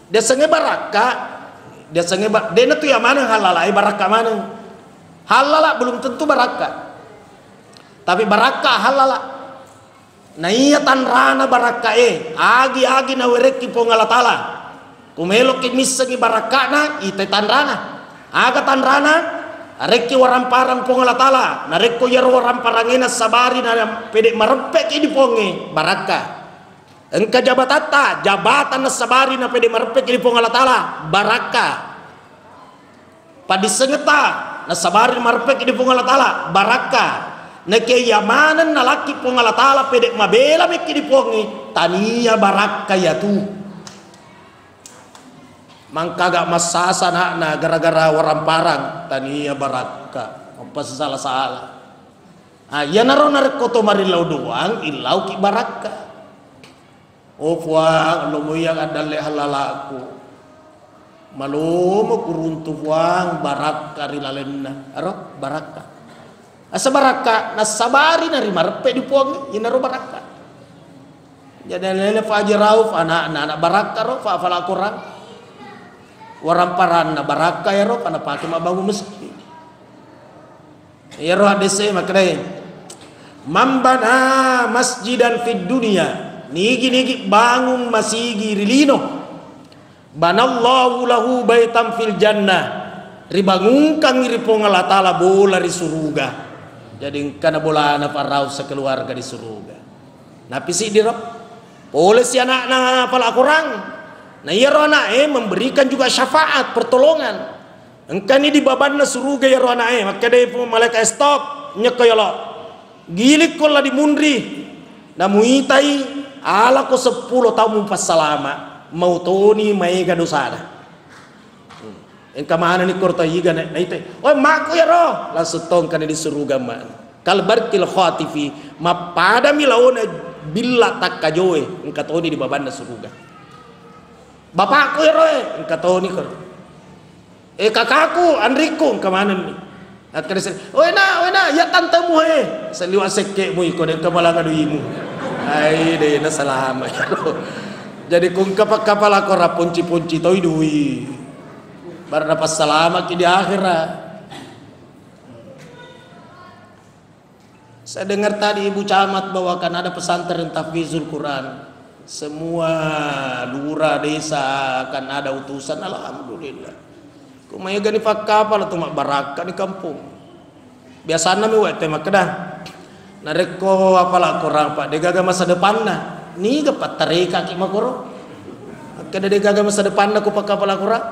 Dia senge baraka, dia senge dia tuh yang mana halal, baraka mana? Halal belum tentu baraka, tapi baraka halal. Nah iya tanrana baraka agi na wereki pongala tala, kumelo kimisagi baraka na ite tanrana, aga tanrana reki waramparang pongala tala, nareko yaro waramparangena sabari na pedek marepek ini ponge baraka. Engka jabatata jabatan na sabari na pwede marepek ili pong Allah Ta'ala baraka padisengeta na sabari na marepek ili pong Allah Ta'ala baraka na kayamanan na laki pong Allah Ta'ala pwede mabela mek ili pongi taniya baraka ya tu mangkaga masasa na gara-gara waramparang taniya baraka apa salah-salah ya naron narekoto marilau doang ilau ki baraka. Fuang lumuyang adalle halalaku malumo kuruntu fuang baraka rilalenna aro baraka asa baraka nasabari na rimarpe di puang inaro baraka jadi lele Faji Rauf anak baraka ro fa fala Quran waramparan na baraka ya ro kana pake mabangun masjid ya ro hadise makrai mambana masjidan fid dunya nigi bangun masigi rilino banallahu lahu baitam fil jannah ribangunkan ripong Allah Ta'ala bola di surga jadi kana bola na Faraus sekeluarga di surga Napi si diro. Boleh si anak pala kurang. Nah iya roh anak memberikan juga syafaat pertolongan. Engkau ini di babanna suruga ya roh anak maka dia malaikat stop nyeka ya lo. Gilik ko lah di mundri. Namu itai ala ko 10 tahun pas salama mau toni mai gadosana. Engkau mana ni korta higa na itai. Oh makku ya roh langsung tong kan di suruga man. Kalbarkil khatifi mapada milaona bila tak kajoe engkau toni di babanna suruga. Bapakku ya roh engkau toni ko. Kakakku Andriku kemana nih? Akhirnya saya, wena, ya tantemu seliwa seke mu iko den kamalang aduimu. Ai deh na salama ya. Jadi kung kapal ako rapunci-punci toy dui. Bar dapat salama ki di akhirat. Saya dengar tadi Ibu Camat bawakan ada pesantren tahfizul Quran. Semua lurah desa akan ada utusan, alhamdulillah. Kumaya gani pak kapal atau mak baraka di kampung. Biasanya mi wete mak kedah. Nareko apalah korang pak degaga masa depan na. Ni gapat tarika ki makoro. Kada degaga masa depan na ku pak kapal korang.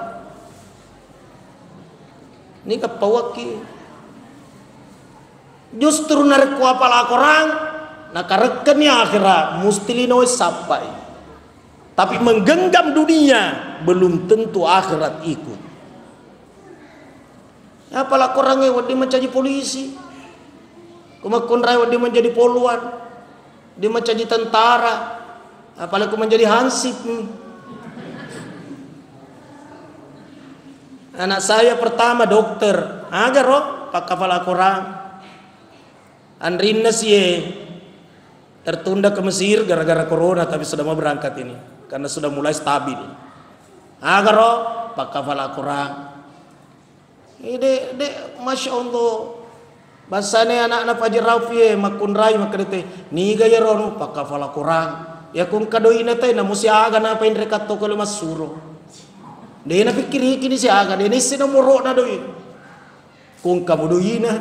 Ni kapawaki. Justru nareko apalah korang nakareken ni akhirat mustilino sampai. Tapi menggenggam dunia belum tentu akhirat ikut. Apalah korang wadi menjadi polisi, kumakun rai wadi menjadi poluan, dia menjadi tentara, apalah ku menjadi hansip. Anak saya pertama dokter, agar roh pak kepala korang, Andrina sih tertunda ke Mesir gara-gara corona tapi sudah mau berangkat ini karena sudah mulai stabil. Agar roh pak kepala korang. Dek, masya Allah. Bahasanya anak-anak Pak Rafi makun rai makadete. Ni gaya rono pak kafala kurang. Ya kung kadoi na tay na musiaga na pa indrekat to kalau masuro. Dia na pikir kini si aga. Dia ni sinamuro na doi. Kung kamu doi na.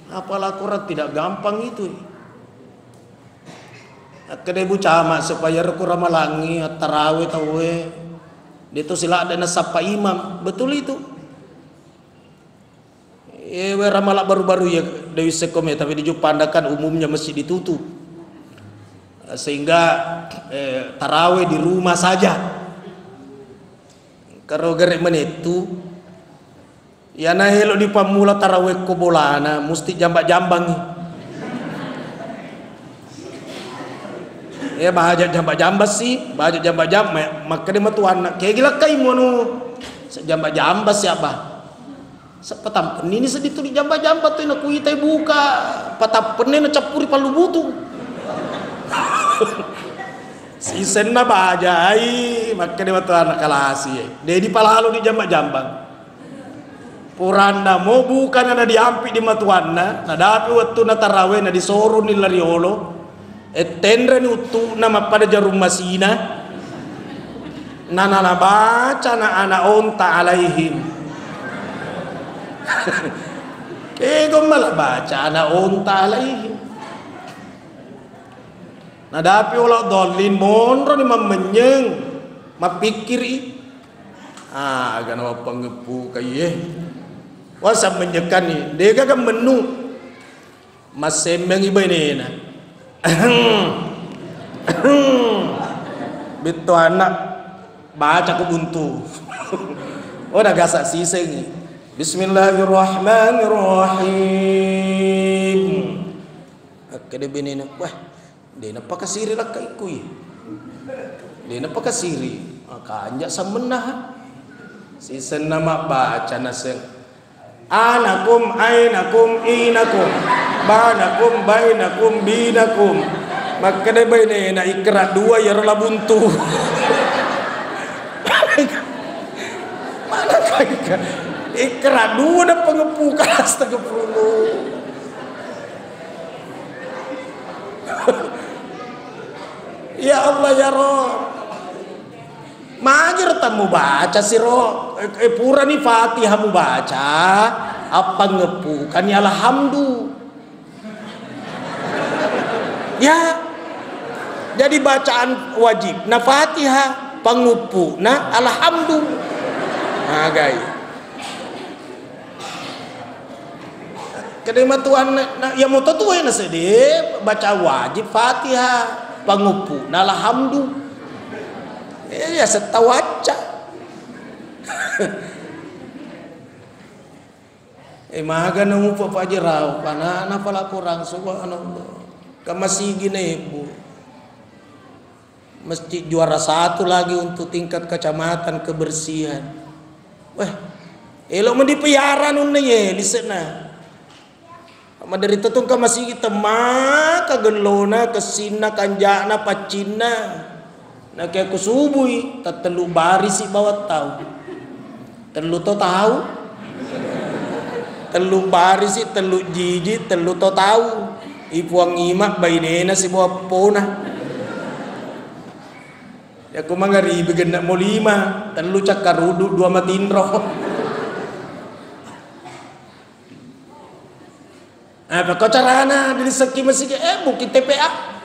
Apalah kurang tidak gampang itu. Kedai Bu Camat supaya rekura malangi tarawih tawe. Itu sila ada nasapa imam, betul itu. Ramalak baru-baru ya Dewi Sekom ya, tapi dijupandakan umumnya masjid ditutup, sehingga tarawih di rumah saja. Kalau gerek menetu, ya nah elo di pamula tarawih kobolana, mesti jambak-jambang. Ya bahajat jambak-jambak sih, bahajat jambak-jambak, maka dia matuan nak kayak gila kai mono, jambak-jambak siapa? Petampen ini sedih tuh di jambak-jambak tuh nak kuitai buka, petampen ini capuri palu butu. Si senna bahajai, maka dia matuan nak kalasi, dia di palalu di jambak-jambak. Puranda mau bukan ada diampi di matuan na, nadapi waktu na taraweh na disoru ni lariolo. Tendra ni utu nama pada jarum masina nana baca na ana onta alaihim. Kego malah baca ana onta alaihim. Nadapi ulah dolin monro ni mamenyeng mapikiri. Gana pangepu kaye. Wasa menyekan ni dega kan menu masembeng ibainena. Beto anak baca kubuntu. Oh dah gasak siseng. Bismillahirrahmanirrahim. Kede benena, wah, dia napa kasiri lah kaikui. Dia napa kasiri, kanja samenah. Sisen nama baca naseng. Anakum ainakum inakum banakum bainakum binakum. Maka dia bayi na ikrat dua ya rola buntu. Mana kaya ikrat dua dah pengepukan astagfirullah. Ya Allah ya Rob. Magir tamu baca si Rob. Pura ni Fatihah mu baca. Apa ngepukan ya alhamdulillah. Ya, jadi bacaan wajib na Fatihah, pangupu na alhamdulillah. Nah, guys. Kedema tuan yang mau tahu ya sedih baca wajib Fatihah, pangupu na alhamdulillah. Ya setawaca. Maga nang upo pa jiraw kana na pala kurang subhanallah. Kamasigi na ibu. Masjid juara 1 lagi untuk tingkat kecamatan kebersihan. Wah, elok mendipiara nun ye di sana. Madari tetong kamasigi tema kagelona kesina kanjana pacina. Nah kayak kusubui tatelu baris si bawat tahu. Telu to tahu. Telu baris si telu jiji telu to tahu. Ipuang imak bainena si bawa pona. Ya ku mangari begenak mo 5, telu cakarudu 2 matindro. Apa kau carana dari seki masih bukit TPA.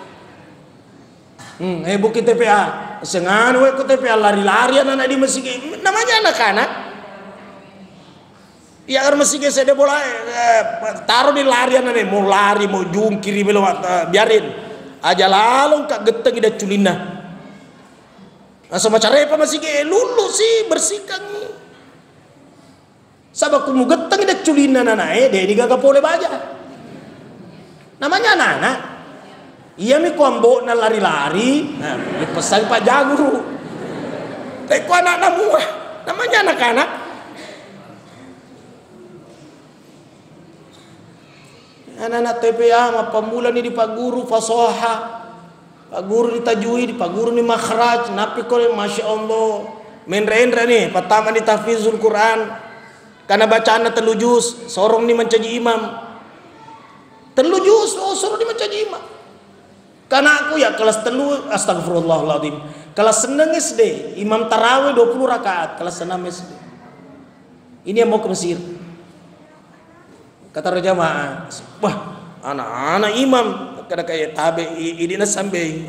Bukit TPA. Sengan we ku TPA lari-larian anak di masjid. Namanya anak-anak. Ya kan masih saya bola taruh di larian ane mau lari mau jungkiri belum biarin aja lalu kak geteng ida culina sama cara apa masih lulu sih bersihkan sabak kumu geteng ida culina nana deh di gagap boleh baja namanya anak iya mi kuambo na lari-lari nah dipesan Pak Jaguru tapi ku anak namua namanya anak-anak. Anak-anak TPA sama pemula ni di Pak Guru fasoha, Pak Guru di tajwid, Pak Guru ni makhraj, napi kau masya Allah, menrendra ni, pertama di tahfizul Quran, karena bacaan telu juz, sorong ni mencaji imam, telu juz, sorong ni mencaji imam, karena aku ya kelas telu, astagfirullahaladzim, kelas seneng SD, imam tarawih 20 rakaat, kelas 6 SD, ini yang mau ke Mesir. Kata jamaah, wah anak-anak imam kada kayak tabe ini na sampai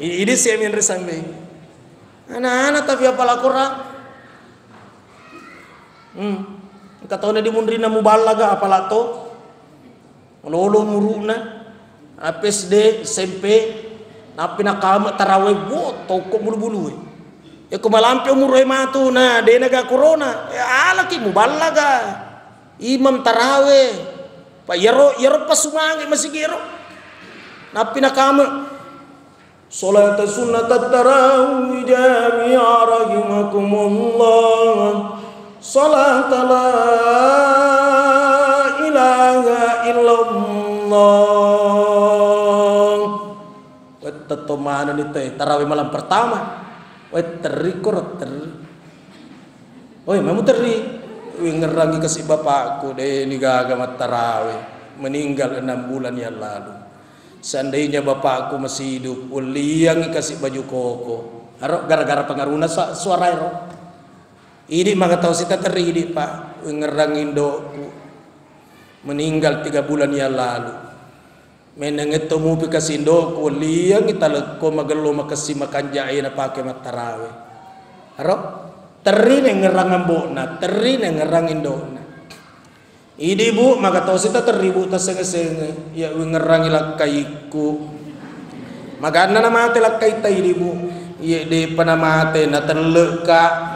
ini semin sampai anak-anak tapi apalah Quran kata ona di mundrina mubalaga apalah to lolo muruna PSD SMP napi nakama tarawih bo toko bulu-bulu ya kumalampi umur matu na de naga corona ya alaki mubalaga imam tarawih pa yero pas sumangi masih gero napi nakama salat sunnat tarawih jami'a rahimakumullah salat la ilaha illallah tetto mana ni teh tarawih malam pertama. Woi teri korot teri. Woi mamu teri. Wih ngerangi kasih bapakku deh ni gagal tarawih meninggal 6 bulan yang lalu. Seandainya bapakku masih hidup, uliang kasih baju koko. Harap gara-gara pengaruhna suara ero. Ini maka tahu sita teri ini pak. Wih ngerangin doku meninggal 3 bulan yang lalu. Menengeto mu pikasi doku uliang kita leko magelo makasi makan jai na pakai matarawih. Harap teri ngerang ambona, teri ngerang indona. Idi bu maka tahu sita teribu tas senge-senge ya ngerangi lakaiku. Maka na mate lakai ta idi bu. Iya de panamate na terleka.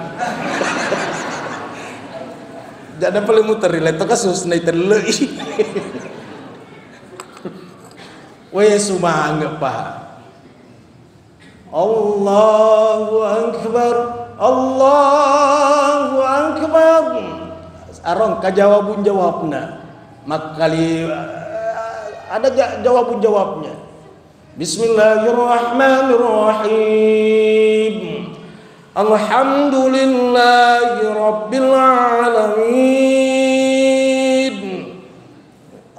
Jadi paling muter relate kasus na terlei. Weh sumangga pa. Allahu akbar. Allahu akbar. Arong kajawabun jawabna. Makali ada jawabun jawabnya. Bismillahirrahmanirrahim. Alhamdulillahi rabbil alamin.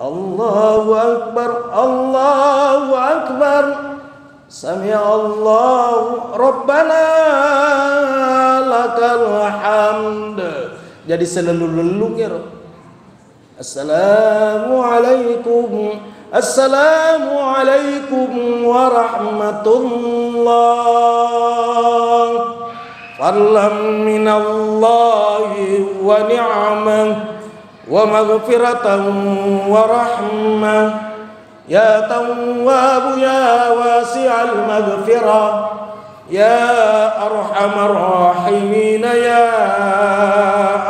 Allahu akbar. Allahu akbar. Sami'allahu rabbana lakal hamd. Jadi selelu-lelu kira. Assalamualaikum Assalamualaikum warahmatullah. Fadlan minallahi wa ni'mah wa maghfiratan wa rahmah. Ya Tawwab ya wasi'al maghfirah, ya arhamar rahimin ya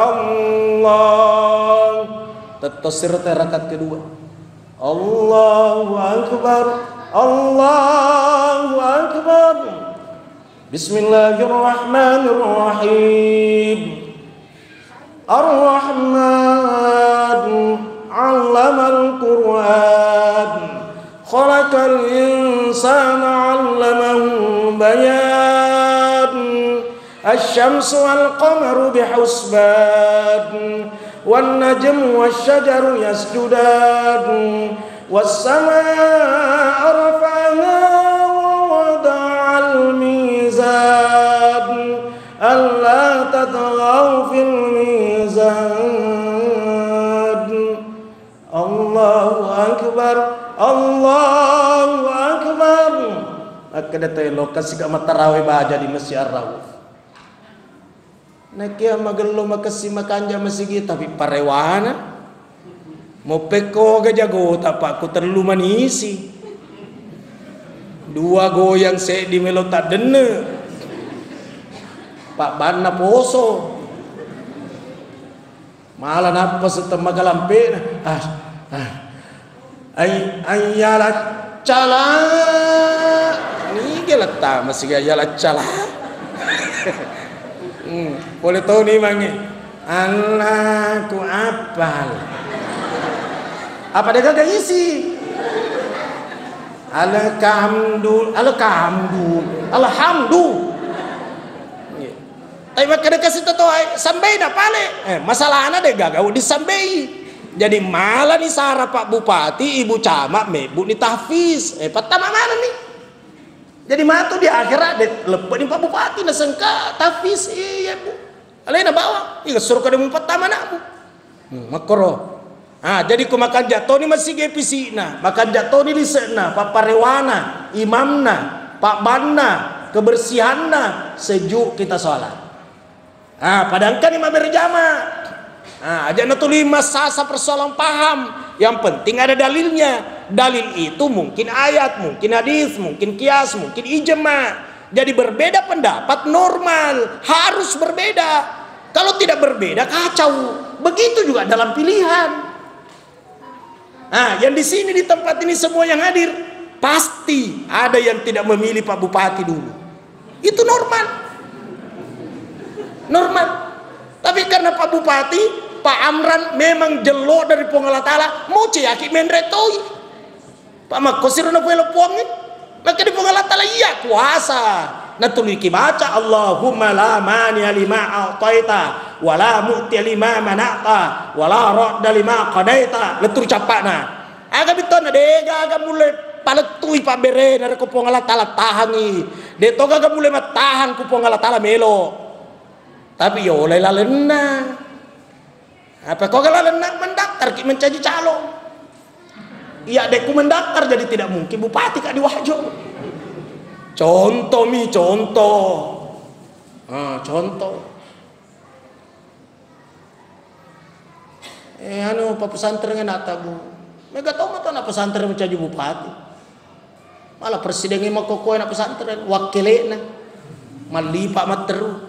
Allah. Tasir rakaat kedua. Allahu akbar, Allahu akbar. Bismillahirrahmanirrahim. Ar-Rahman 'allamal Qur'an, khalaqal insana 'allamahu bayan. Asy-syamsu wal qamaru bihusban, wan najmu wasyajaru yasjudan, was samaa'a rafa'aha wa wada'al mizan, alla tatghaw fil mizan. Allahu akbar, Allahu akbar. Maka datang lokasi kama tarawih baca di Masjid Ar-Rauf. Nakia magalo makasi makanja masigi tapi parewana mau peko ga jago tapak ku terlalu manisi. Dua goyang se di melo tak dene. Pak banna poso. Malah napa setema galampe. Ayala cala. Ni gelata masih ayala cala. Boleh tahu nih mangi. Allah ku apal. Apa dia kagak isi? Alhamdulillah, alhamdulillah. Tapi maka dia kasih tahu sampai dah pale. Masalahnya deh gagau disambai. Jadi malah nih Sarah Pak Bupati, Ibu Camat, Mebu nih tahfiz. Pertama mana nih? Jadi matu di akhirat deh lepas nih Pak Bupati na sengka tahfiz iya Bu. Alena bawa, iya suruh ke demu pertama nak Bu. Makro. Jadi ku makan jatuh nih masih gepisi nah, makan jatuh nih lisena, Pak Parewana, imamna, Pak Banna, kebersihanna, sejuk kita sholat. Padangkan imam berjamaah. Aja tu lima sasa persoalan paham. Yang penting ada dalilnya. Dalil itu mungkin ayat, mungkin hadis, mungkin kias, mungkin ijma. Jadi berbeda pendapat normal, harus berbeda. Kalau tidak berbeda kacau. Begitu juga dalam pilihan. Yang di sini di tempat ini semua yang hadir pasti ada yang tidak memilih Pak Bupati dulu. Itu normal. Normal. Tapi karena Pak Bupati, Pak Amran memang jelo dari Pongala Ta'ala, mau ceyaki menretoi. Pak Makosir na puelo puangin. Maka di Pongala Ta'ala iya puasa. Natuliki baca Allahumma la mani'a lima a'taita wa la mu'ti'a lima mana'ta wa la radda lima qadaita. Letur capakna. Aga bitona dega aga mulai paletui Pak bere dari ku Pongala Ta'ala tahangi. De toga aga mulai matahan ku Pongala Ta'ala melo. Tapi yo oleh lalena. Apa kau kalau lalena mendaftar ki menjadi calon? Iya deku mendaftar jadi tidak mungkin bupati kak diwajo. Contoh mi contoh. Contoh. Pak pesantren nata Bu. Mega tahu mata na pesantren menjadi bupati. Malah presiden ini mau kokoi na pesantren wakilena. Malipa materu.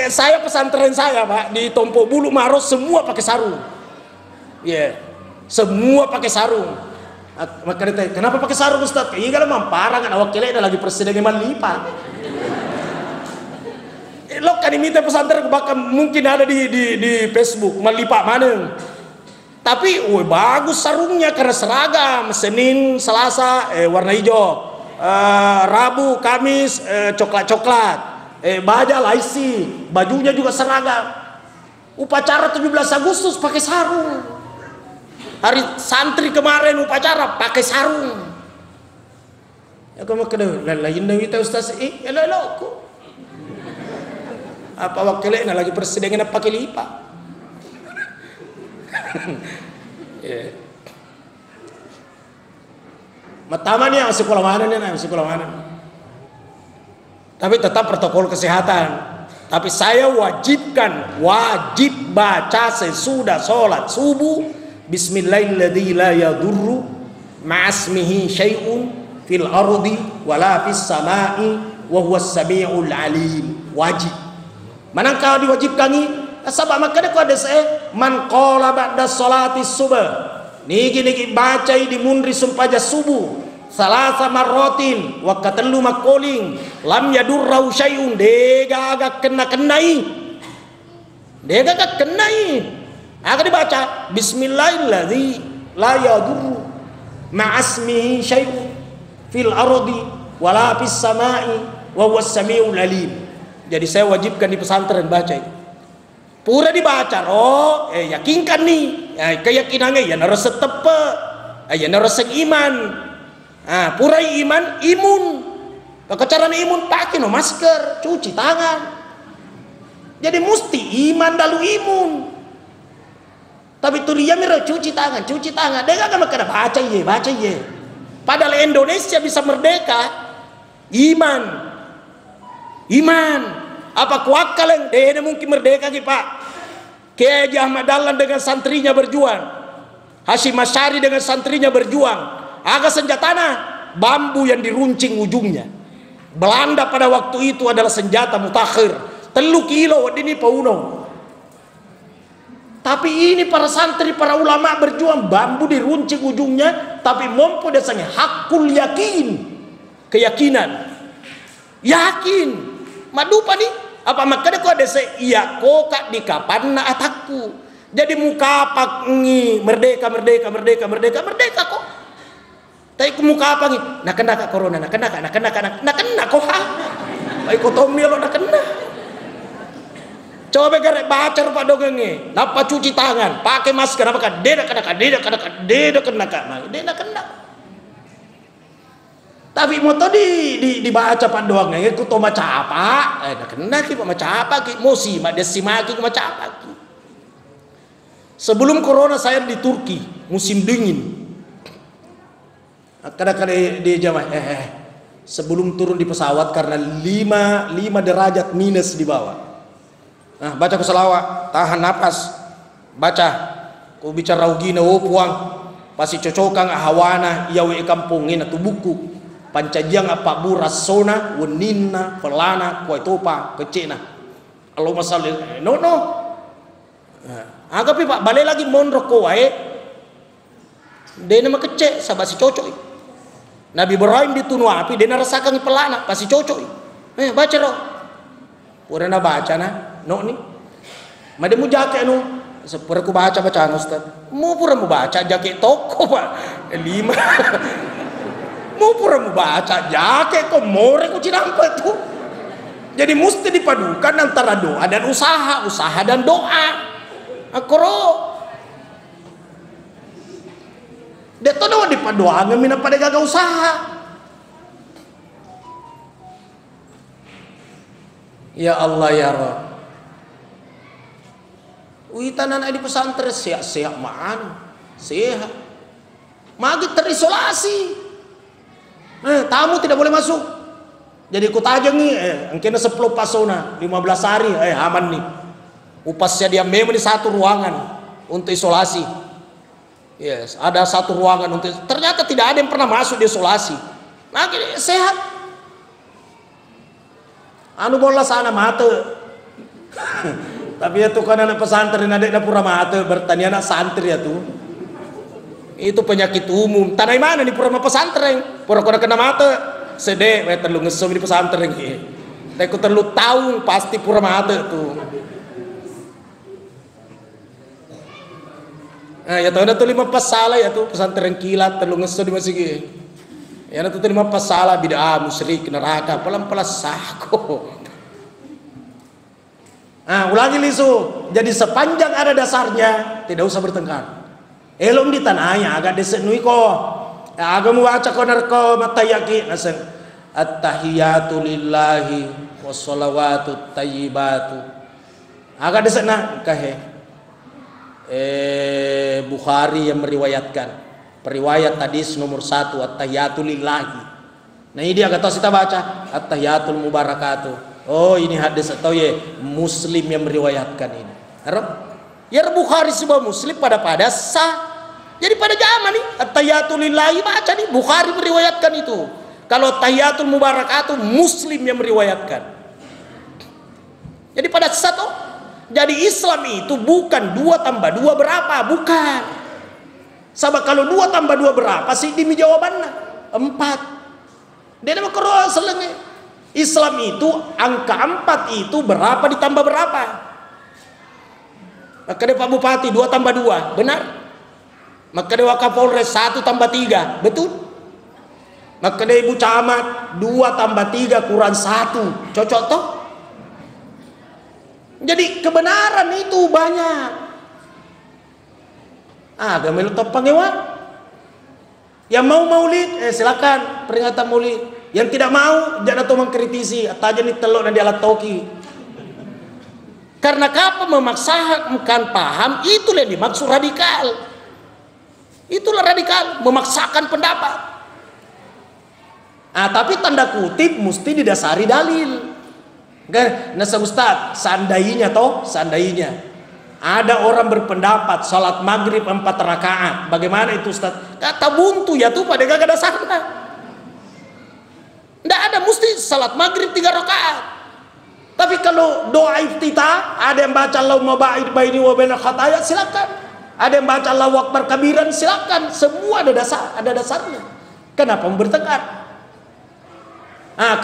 Saya pesantren saya Pak di Tompo Bulu Maros semua pakai sarung. Semua pakai sarung. Maka ditanya, kenapa pakai sarung Ustaz? Iya kalau mamparang kan wakilnya lagi presiden yang malipa. Lo kan diminta pesantren bahkan mungkin ada di Facebook malipa mana. Tapi bagus sarungnya karena seragam. Senin, Selasa warna hijau. Rabu, Kamis coklat-coklat. Baja laisi, bajunya juga seragam. Upacara 17 Agustus pakai sarung. Hari santri kemarin upacara pakai sarung. Ya kamu kena lain dong kita Ustaz elo ku. Apa wakilnya lagi presiden pakai lipa. Ya. Mataman yang sekolah mana nih, sekolah mana? Tapi tetap protokol kesehatan. Tapi saya wajib baca sesudah sholat subuh Bismillahirrahmanirrahim la yadurru ma'asmihi syai'un fil ardi wala fis sama'i wa huwas sami'ul alim. Wajib. Mana kau diwajibkan ni? Sebab makanya kau ada man qala ba'da sholati subuh. Niki baca di mundri sumpaja subuh. Salasa marrotin wa katelu makoling lam yadurrau syai'un dega agak kenai agak dibaca Bismillahirrahmanirrahim la yadurru ma'asmihi syai'un fil ardi wala fis sama'i wa huwas sami'ul alim. Jadi saya wajibkan di pesantren baca itu pura dibaca yakinkan nih keyakinannya ya naros tepe ya naros iman. Purai iman imun. Kecaraan imun pakai masker, cuci tangan. Jadi mesti iman dalu imun. Tapi tulia mira cuci tangan. Dia enggak makan baca ye. Padahal Indonesia bisa merdeka iman. Apa kuat kalian? Dia mungkin merdeka ki Pak. Kiai Ahmad Dahlan dengan santrinya berjuang. Hasyim Asy'ari dengan santrinya berjuang. Agak senjatana bambu yang diruncing ujungnya. Belanda pada waktu itu adalah senjata mutakhir 3 kilo ini pauno. Tapi ini para santri, para ulama berjuang bambu diruncing ujungnya, tapi mampu dasarnya hakul yakin, keyakinan, yakin. Madupa nih apa makanya kau ada iya kokak di kapan na atakku. Jadi muka pak ngi merdeka kok. Tapi muka apa nih? Nak kena corona, nak kena kok ha. Baik kotomi lo nak kena. Coba garek baca rupa dongengnya. Napa cuci tangan, pakai masker apa kan? Dia kena. Tapi moto dibaca pak doangnya, aku to maca apa? Nak kena ki maca apa ki? Mosi mak desimaki maca apa ki? Sebelum corona saya di Turki, musim dingin. Kadang-kadang dia jamaah sebelum turun di pesawat karena 5 derajat minus di bawah. Nah, baca ku selawat, tahan napas, baca ku bicara ugina puang pasti cocokan hawana yawe kampungin atau buku pancajang apa buras sona wenina pelana kue topa kecina Allah masalah no agapi Pak balik lagi mondrok kowe dia nama kecek sabasi cocok. Nabi Ibrahim ditunu api dia rasakan pelana pasti cocok. Baca roh. Purana baca nah. No ni. Made mu jake anu. Sepura ku baca bacaan Ustaz. Mu pura mu baca jake toko Pak. 5. Mu pura mu baca jake kok more ku cinampa tu. Jadi mesti dipadukan antara doa dan usaha dan doa. Akro. Dia tahu doa dipaduan mina pada gagal usaha. Ya Allah ya Rabb. Uitanan di pesantren sehat maan, sehat. Magi terisolasi. Tamu tidak boleh masuk. Jadi ikut aja nih, angkena 10 pasona, 15 hari, aman nih. Upasnya dia memang di satu ruangan untuk isolasi. Yes, ada satu ruangan untuk ternyata tidak ada yang pernah masuk di isolasi. Nah, sehat. Anu bola sana mata. Tapi ya tuh kan anak pesantren ada pura mata bertani anak santri ya tuh. Itu penyakit umum. Tanah mana di pura pesantren? Pura kena mata. Sedih, terlalu ngesom di pesantren. Tapi terlalu tahu pasti pura mata tuh. Nah, ya tahu na tuh 5 pasalah ya tuh pesantren kilat terlalu ngeso di masjid. Ya na tuh 5 pasalah bid'ah musyrik neraka pelan-pelan sahko. Nah, ulangi lisu. Jadi sepanjang ada dasarnya tidak usah bertengkar. Elom ditananya agak desenui ko. Agak mu baca ko narko matayaki nasen at-tahiyatu lillahi wassalawatu tayyibatu. Agak desena kahe. Bukhari yang meriwayatkan. Periwayat hadis nomor 1 at-tahiyatul lillahi. Nah ini dia kata kita baca at-tahiyatul mubarakatuh. Oh ini hadis atau ya Muslim yang meriwayatkan ini. Ya Bukhari sebuah Muslim pada sah. Jadi pada zaman nih at-tahiyatul lillahi baca nih Bukhari meriwayatkan itu. Kalau tahiyatul mubarakatuh Muslim yang meriwayatkan. Jadi pada satu. Jadi Islam itu bukan 2 tambah 2 berapa, bukan. Sabab kalau 2 tambah 2 berapa sih demi jawabannya 4. Dia nama kerja selenge. Islam itu angka 4 itu berapa ditambah berapa? Maka dia Pak Bupati 2 tambah 2, benar? Maka dia Wakapolres 1 tambah 3, betul? Maka dia Ibu Camat 2 tambah 3 kurang 1, cocok toh? Jadi kebenaran itu banyak. Gamel topang hewan. Yang mau maulid, silakan peringatan maulid. Yang tidak mau, jangan tuh mengkritisi. Ataja nih telur dan dialat toki. Karena apa memaksakan paham, itulah yang dimaksud radikal. Itulah radikal, memaksakan pendapat. Tapi tanda kutip mesti didasari dalil. Nasa Ustaz, seandainya ada orang berpendapat salat maghrib 4 rakaat, bagaimana itu Ustaz? Kata buntu ya tuh pada gak ada dasarnya. Tidak ada, mesti salat maghrib 3 rakaat. Tapi kalau doa iftitah ada yang baca Allahumma ba'id baini wa baina khataya, silakan. Ada yang baca Allahu akbar kabiran, silakan. Semua ada dasarnya. Kenapa bertengkar?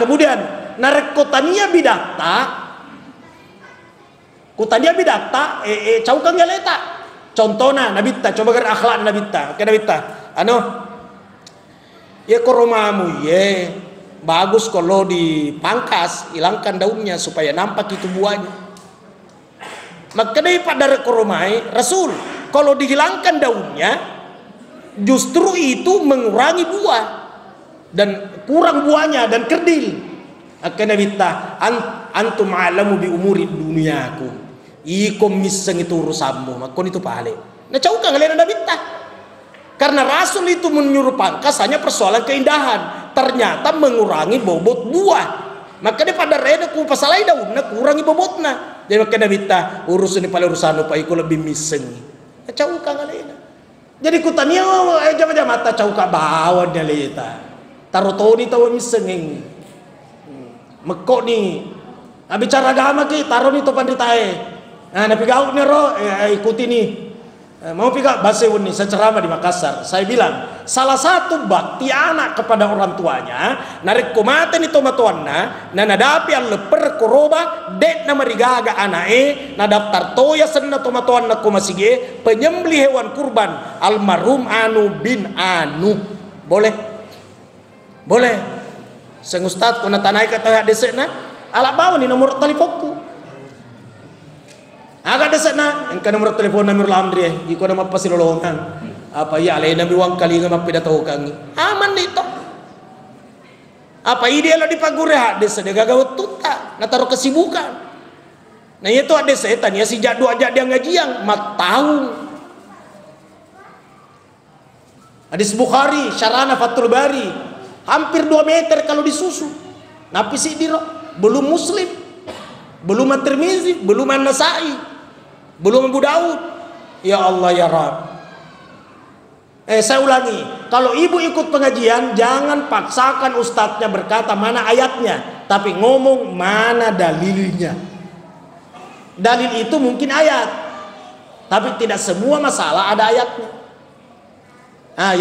Kemudian narek kotania bidata caukang galeta contohna nabita coba ger akhlak nabita ya koromamu ye bagus kalau dipangkas hilangkan daunnya supaya nampak itu buahnya. Maka daripada koromai Rasul kalau dihilangkan daunnya justru itu mengurangi buah dan kurang buahnya dan kerdil. Akan nabita antum alamu bi umuri duniaku. Ikom miseng itu urusanmu, makon itu pale. Nah cauka ngalian nabita. Karena Rasul itu menyuruh pangkas hanya persoalan keindahan, ternyata mengurangi bobot buah. Maka daripada reda ku pasalai daunnya kurangi bobotnya. Jadi maka nabita urusan ini pale urusan apa iku lebih miseng. Nah cauka ngalian. Jadi kutanya jam-jam mata cauka bawa dalita. Tarotoni tahu miseng. Mekok ni, bicara agama ki taruh ni topan ditae. Nabi gaul ni ro ikuti ni. Mau piga basewun ni secerama di Makassar. Saya bilang salah satu bakti anak kepada orang tuanya, narik kumaten itu matuanna, na nadapi al leper koroba, dek nama rigaga anae, na daftar toya senna tomatuanna kumasige, penyembelih hewan kurban almarhum anu bin anu. Boleh? Boleh. Sang ustad kuna tanai kata desena ala bawa ni nomor teleponku agak desena engka nomor telepon namir lamdri iko nama pasilolongan apa ya ale nabi wang kali ngam pidato kang aman dito apa ide lo dipagure desa de gagaw tunta na taruh kesibukan nah itu ada setan ya si jadu aja dia ngajiang mak tahu hadis Bukhari syarana Fathul Bari hampir 2 meter kalau disusu. Napi si diro belum Muslim, belum At-Tirmizi, belum An-Nasai, belum Abu Daud. Ya Allah ya Rabb. Saya ulangi, kalau ibu ikut pengajian jangan paksakan ustadznya berkata mana ayatnya, tapi ngomong mana dalilnya. Dalil itu mungkin ayat, tapi tidak semua masalah ada ayatnya.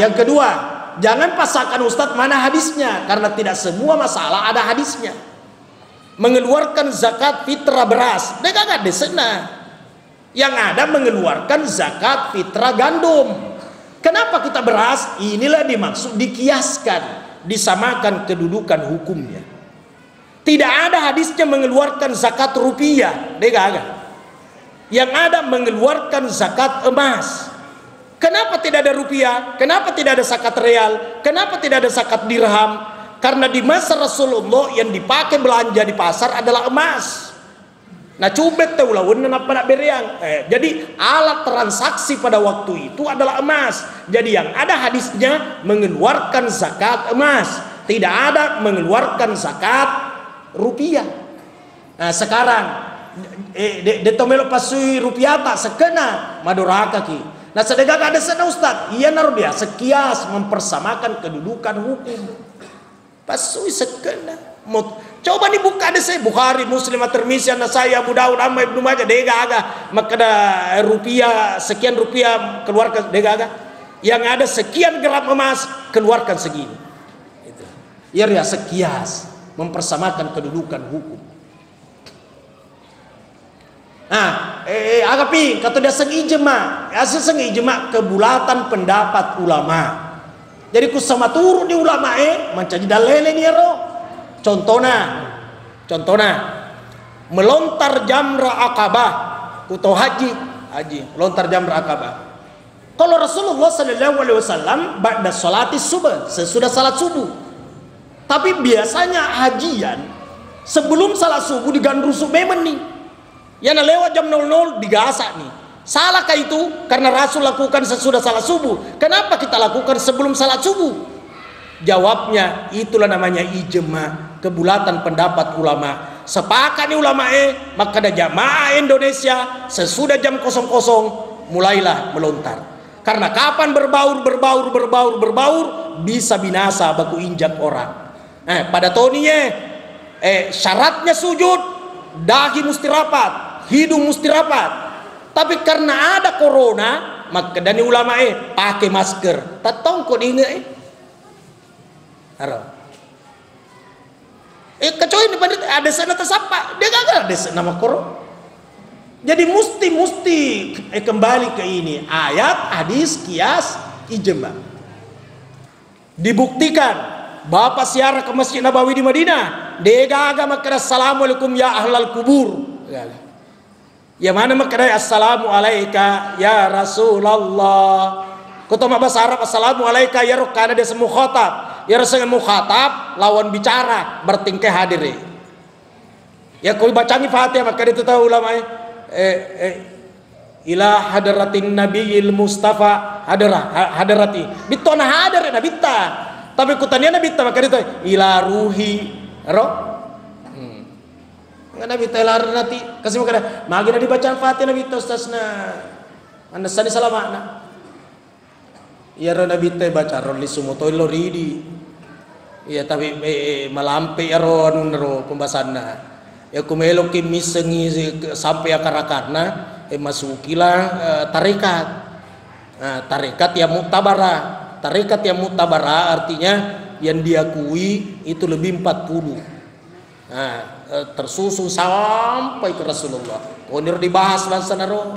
Yang kedua, jangan pasangkan ustadz mana hadisnya, karena tidak semua masalah ada hadisnya. Mengeluarkan zakat fitrah beras, mereka nggak desena. Yang ada mengeluarkan zakat fitrah gandum. Kenapa kita beras? Inilah dimaksud dikiaskan, disamakan kedudukan hukumnya. Tidak ada hadisnya mengeluarkan zakat rupiah, mereka agak. Yang ada mengeluarkan zakat emas. Kenapa tidak ada rupiah? Kenapa tidak ada zakat real? Kenapa tidak ada zakat dirham? Karena di masa Rasulullah yang dipakai belanja di pasar adalah emas. Nah cubet teh ulaun apa nak bereang. Jadi alat transaksi pada waktu itu adalah emas. Jadi yang ada hadisnya mengeluarkan zakat emas, tidak ada mengeluarkan zakat rupiah. Nah sekarang de tomelo pasui rupiah tak sekena maduraka ki. Nah sedekah ada sana ustaz, iya naruh dia sekias mempersamakan kedudukan hukum. Pasui sekena. Coba dibuka deh saya Bukhari, Muslim, At-Tirmidzi, An-Nasai, Abu Daud, Ahmad, Ibnu Majah, dega aga maka ada rupiah sekian rupiah keluarkan dega aga. Yang ada sekian gram emas keluarkan segini. Itu. Ya sekias mempersamakan kedudukan hukum. Nah, agapi kata dia sengijma, sengijma kebulatan pendapat ulama. Jadi ku sama turun di ulama mencari dalile ni ro. Contohnya melontar jamra akabah, kuto haji melontar jamra akabah. Kalau Rasulullah sallallahu alaihi wasallam ba'da salati subuh, sesudah salat subuh. Tapi biasanya hajian sebelum salat subuh digandrusuk memen nih. Yang lewat jam 00 digasak nih. Salahkah itu? Karena Rasul lakukan sesudah salat subuh. Kenapa kita lakukan sebelum salat subuh? Jawabnya itulah namanya ijma, kebulatan pendapat ulama. Sepakat nih ulama maka ada jamaah Indonesia sesudah jam 00 mulailah melontar. Karena kapan berbaur bisa binasa baku injak orang. Pada toninya syaratnya sujud, dahi mesti rapat, hidung mesti rapat. Tapi karena ada corona maka dani ulama pakai masker. Tatong kok ini kecuali ada sana tersapa dia gak ada nama koro. Jadi mesti kembali ke ini ayat, hadis, kias, ijma. Dibuktikan Bapak siara ke Masjid Nabawi di Madinah, dia gak makna assalamualaikum ya ahlal kubur. Ya mana makna assalamu alaika ya Rasulullah. Kutama bahasa Arab assalamu alaika ya karena dia semua khotab. Ya Rasul mukhatab lawan bicara bertingkah hadir. Ya kau bacangi Fatihah maka itu tahu ulama ila hadratin nabiyil mustafa hadrati bitona hadir na bitta. Tapi kutanya na bitta maka itu ila ruhi ro. Ngana bitta ila nanti kasih maka magina dibacaan Fatihah na bitta ustazna. Anda sani salamana. Ya rona bitta baca ron li sumoto lo ridi. Ya tapi malampe ya ron pembahasanna. Ya kumelo ki misengi sampai akar-akarna masukilah tarekat. Nah, tarekat yang mutabara. Tarekat yang mutabara artinya yang diakui itu lebih 40. Nah, tersusun sampai ke Rasulullah. Onir dibahas langsana ro.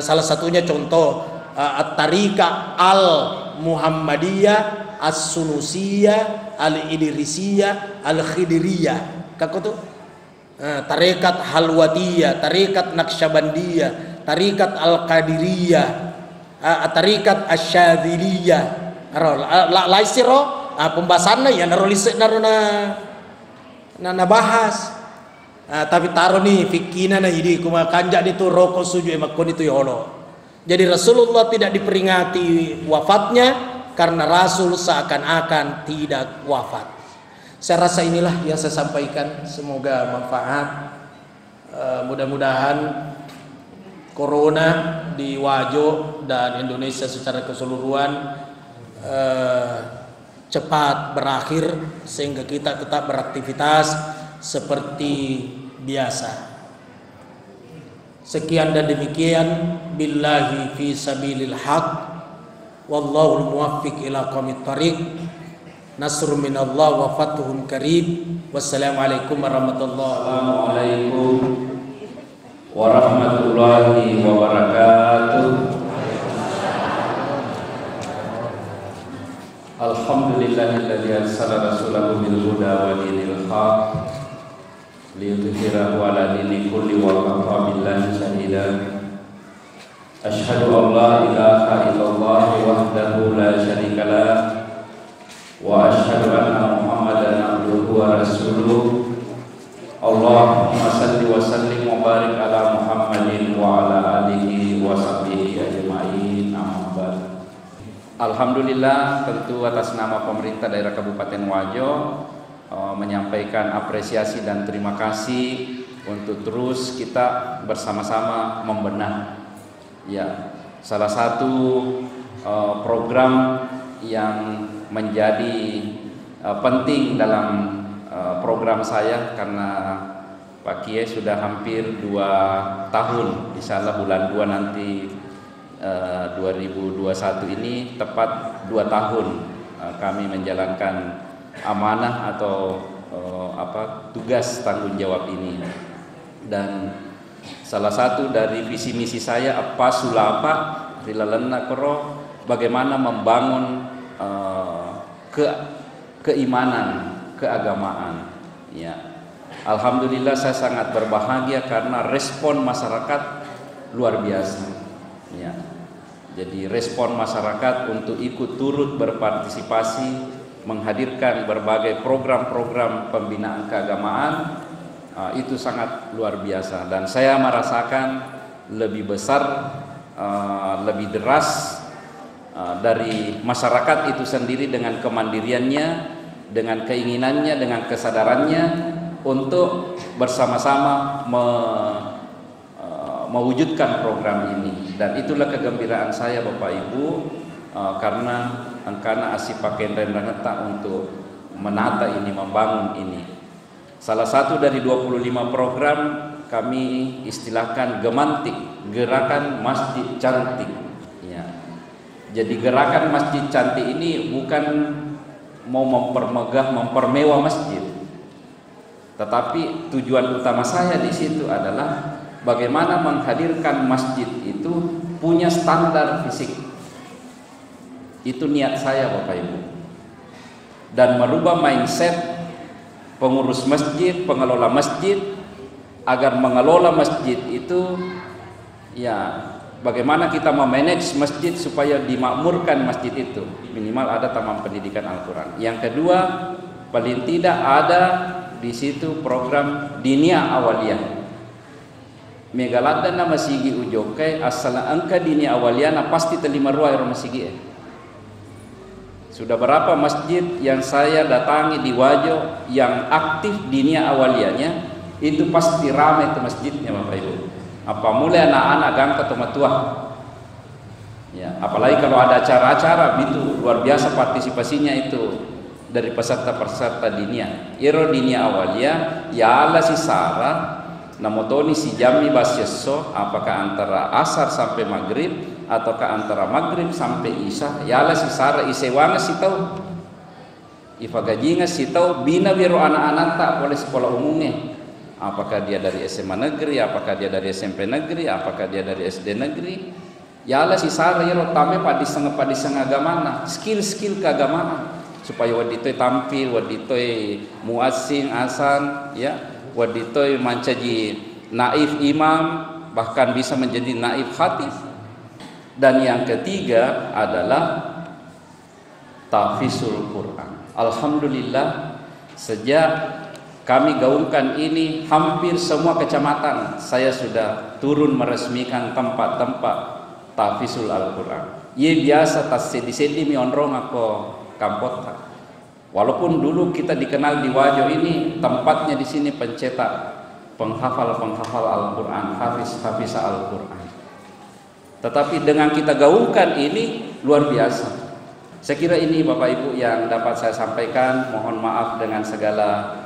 Salah satunya contoh At-Tariqah Al-Muhammadiyah, As-Sunusiyah, Al-Idrisiyah, Al-Khidiriyah. Kako tuh? Tarekat Halwatiyah, Tarekat Naqsyabandiyah, Tarekat Al-Qadiriyah, Tarekat Asyadziliyah. Laisiro pembahasannya ya narolisik narona bahas. Tapi taruh nih fikina na jadi kuma kanjak itu rokok sujud emakon itu ya Allah. Jadi Rasulullah tidak diperingati wafatnya karena Rasul seakan-akan tidak wafat. Saya rasa inilah yang saya sampaikan. Semoga manfaat. Mudah-mudahan Corona di Wajo dan Indonesia secara keseluruhan cepat berakhir sehingga kita tetap beraktivitas seperti biasa. Sekian dan demikian, billahi fi sabilil haq, wallahu muwaffiq ila qamit thariq, nasrun minallah wa fathuhun qarib. Wassalamualaikum
warahmatullahi wabarakatuh. Alhamdulillahilladzi arsala rasulahu bil huda wa dinil haq liyudhhirahu ala dini kulli wa kafa billahi shahida. Asyhadu an la ilaha illallah wahdahu la syarika lah wa asyhadu anna Muhammadan abduhu wa rasuluh Allahumma salli wa sallim wa barik ala Muhammadin wa ala alihi wa sahbihi ajma'in. Amma ba'd. Alhamdulillah, tentu atas nama pemerintah daerah Kabupaten Wajo menyampaikan apresiasi dan terima kasih untuk terus kita bersama-sama membenah. Ya, salah satu program yang menjadi penting dalam program saya, karena Pak Kiai sudah hampir 2 tahun, insyaallah bulan 2 nanti 2021 ini tepat 2 tahun kami menjalankan amanah atau tugas tanggung jawab ini. Dan salah satu dari visi misi saya apa sulapa rilalana koro, bagaimana membangun keimanan, keagamaan. Ya, alhamdulillah saya sangat berbahagia karena respon masyarakat luar biasa. Ya, jadi respon masyarakat untuk ikut turut berpartisipasi menghadirkan berbagai program-program pembinaan keagamaan itu sangat luar biasa, dan saya merasakan lebih besar, lebih deras dari masyarakat itu sendiri dengan kemandiriannya, dengan keinginannya, dengan kesadarannya untuk bersama-sama mewujudkan program ini. Dan itulah kegembiraan saya Bapak Ibu, karena angkana asih pakai rendah untuk menata ini, membangun ini. Salah satu dari 25 program kami istilahkan Gemantik, Gerakan Masjid Cantik. Ya. Jadi gerakan Masjid Cantik ini bukan mau mempermegah, mempermewah masjid, tetapi tujuan utama saya di situ adalah bagaimana menghadirkan masjid itu punya standar fisik. Itu niat saya Bapak Ibu, dan merubah mindset pengurus masjid, pengelola masjid, agar mengelola masjid itu ya bagaimana kita memanage masjid supaya dimakmurkan masjid itu, minimal ada taman pendidikan Al-Quran. Yang kedua, paling tidak ada di situ program dinia awaliyah. Megaladana masigi ujokai asal angka dinia awaliyah pasti terlima ruai masigi. Sudah berapa masjid yang saya datangi di Wajo yang aktif dinia awaliyahnya itu pasti ramai itu masjidnya Bapak Ibu. Apa mulai anak-anak gangka atau matua. Ya, apalagi kalau ada acara-acara itu luar biasa partisipasinya itu dari peserta-peserta dinia. Iro dinia awaliyah ya ala si Sarah namotoni si jami basyeso, apakah antara asar sampai maghrib ataukah antara maghrib sampai isya. Ya ala si Sarah isewanga si tahu ifagajinga si tahu bina biro anak-anak tak boleh sekolah umumnya. Apakah dia dari SMA negeri, apakah dia dari SMP negeri, apakah dia dari SD negeri. Ya Allah si Sarah ya rotame padiseng agama, skill keagamaan supaya waditoy tampil, waditoy muazzin asan, ya, waditoy mancaji naif imam, bahkan bisa menjadi naif khatib. Dan yang ketiga adalah tahfizul Quran. Alhamdulillah sejak kami gaungkan ini hampir semua kecamatan saya sudah turun meresmikan tempat-tempat tahfizul Al-Quran. Ye biasa tas sedi-sedi mi onrong ako kampota. Walaupun dulu kita dikenal di Wajo ini tempatnya di sini pencetak penghafal Al-Quran, hafiz Al-Quran. Tetapi dengan kita gaungkan ini luar biasa. Saya kira ini Bapak Ibu yang dapat saya sampaikan. Mohon maaf dengan segala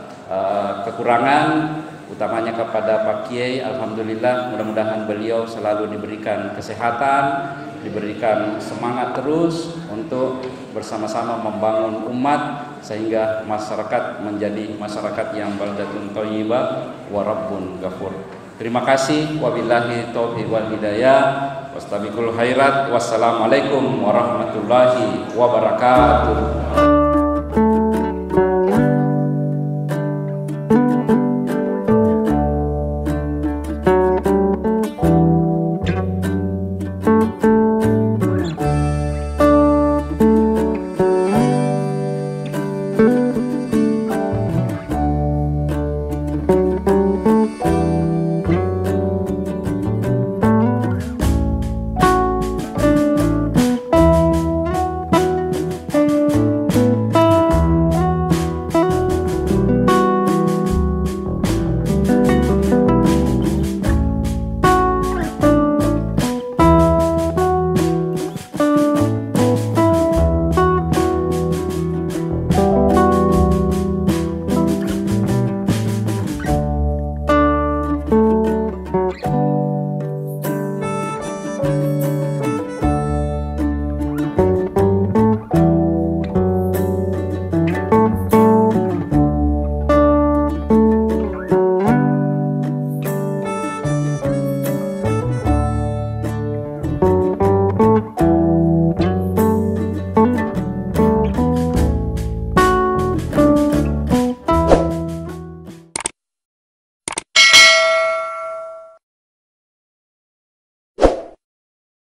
kekurangan, utamanya kepada Pak Kiai. Alhamdulillah, mudah-mudahan beliau selalu diberikan kesehatan, diberikan semangat terus untuk bersama-sama membangun umat sehingga masyarakat menjadi masyarakat yang baldatun thayyibah wa rabbun ghafur. Terima kasih. Wabillahi taufiq wal hidayah. Wastabiqul khairat. Wassalamualaikum warahmatullahi wabarakatuh.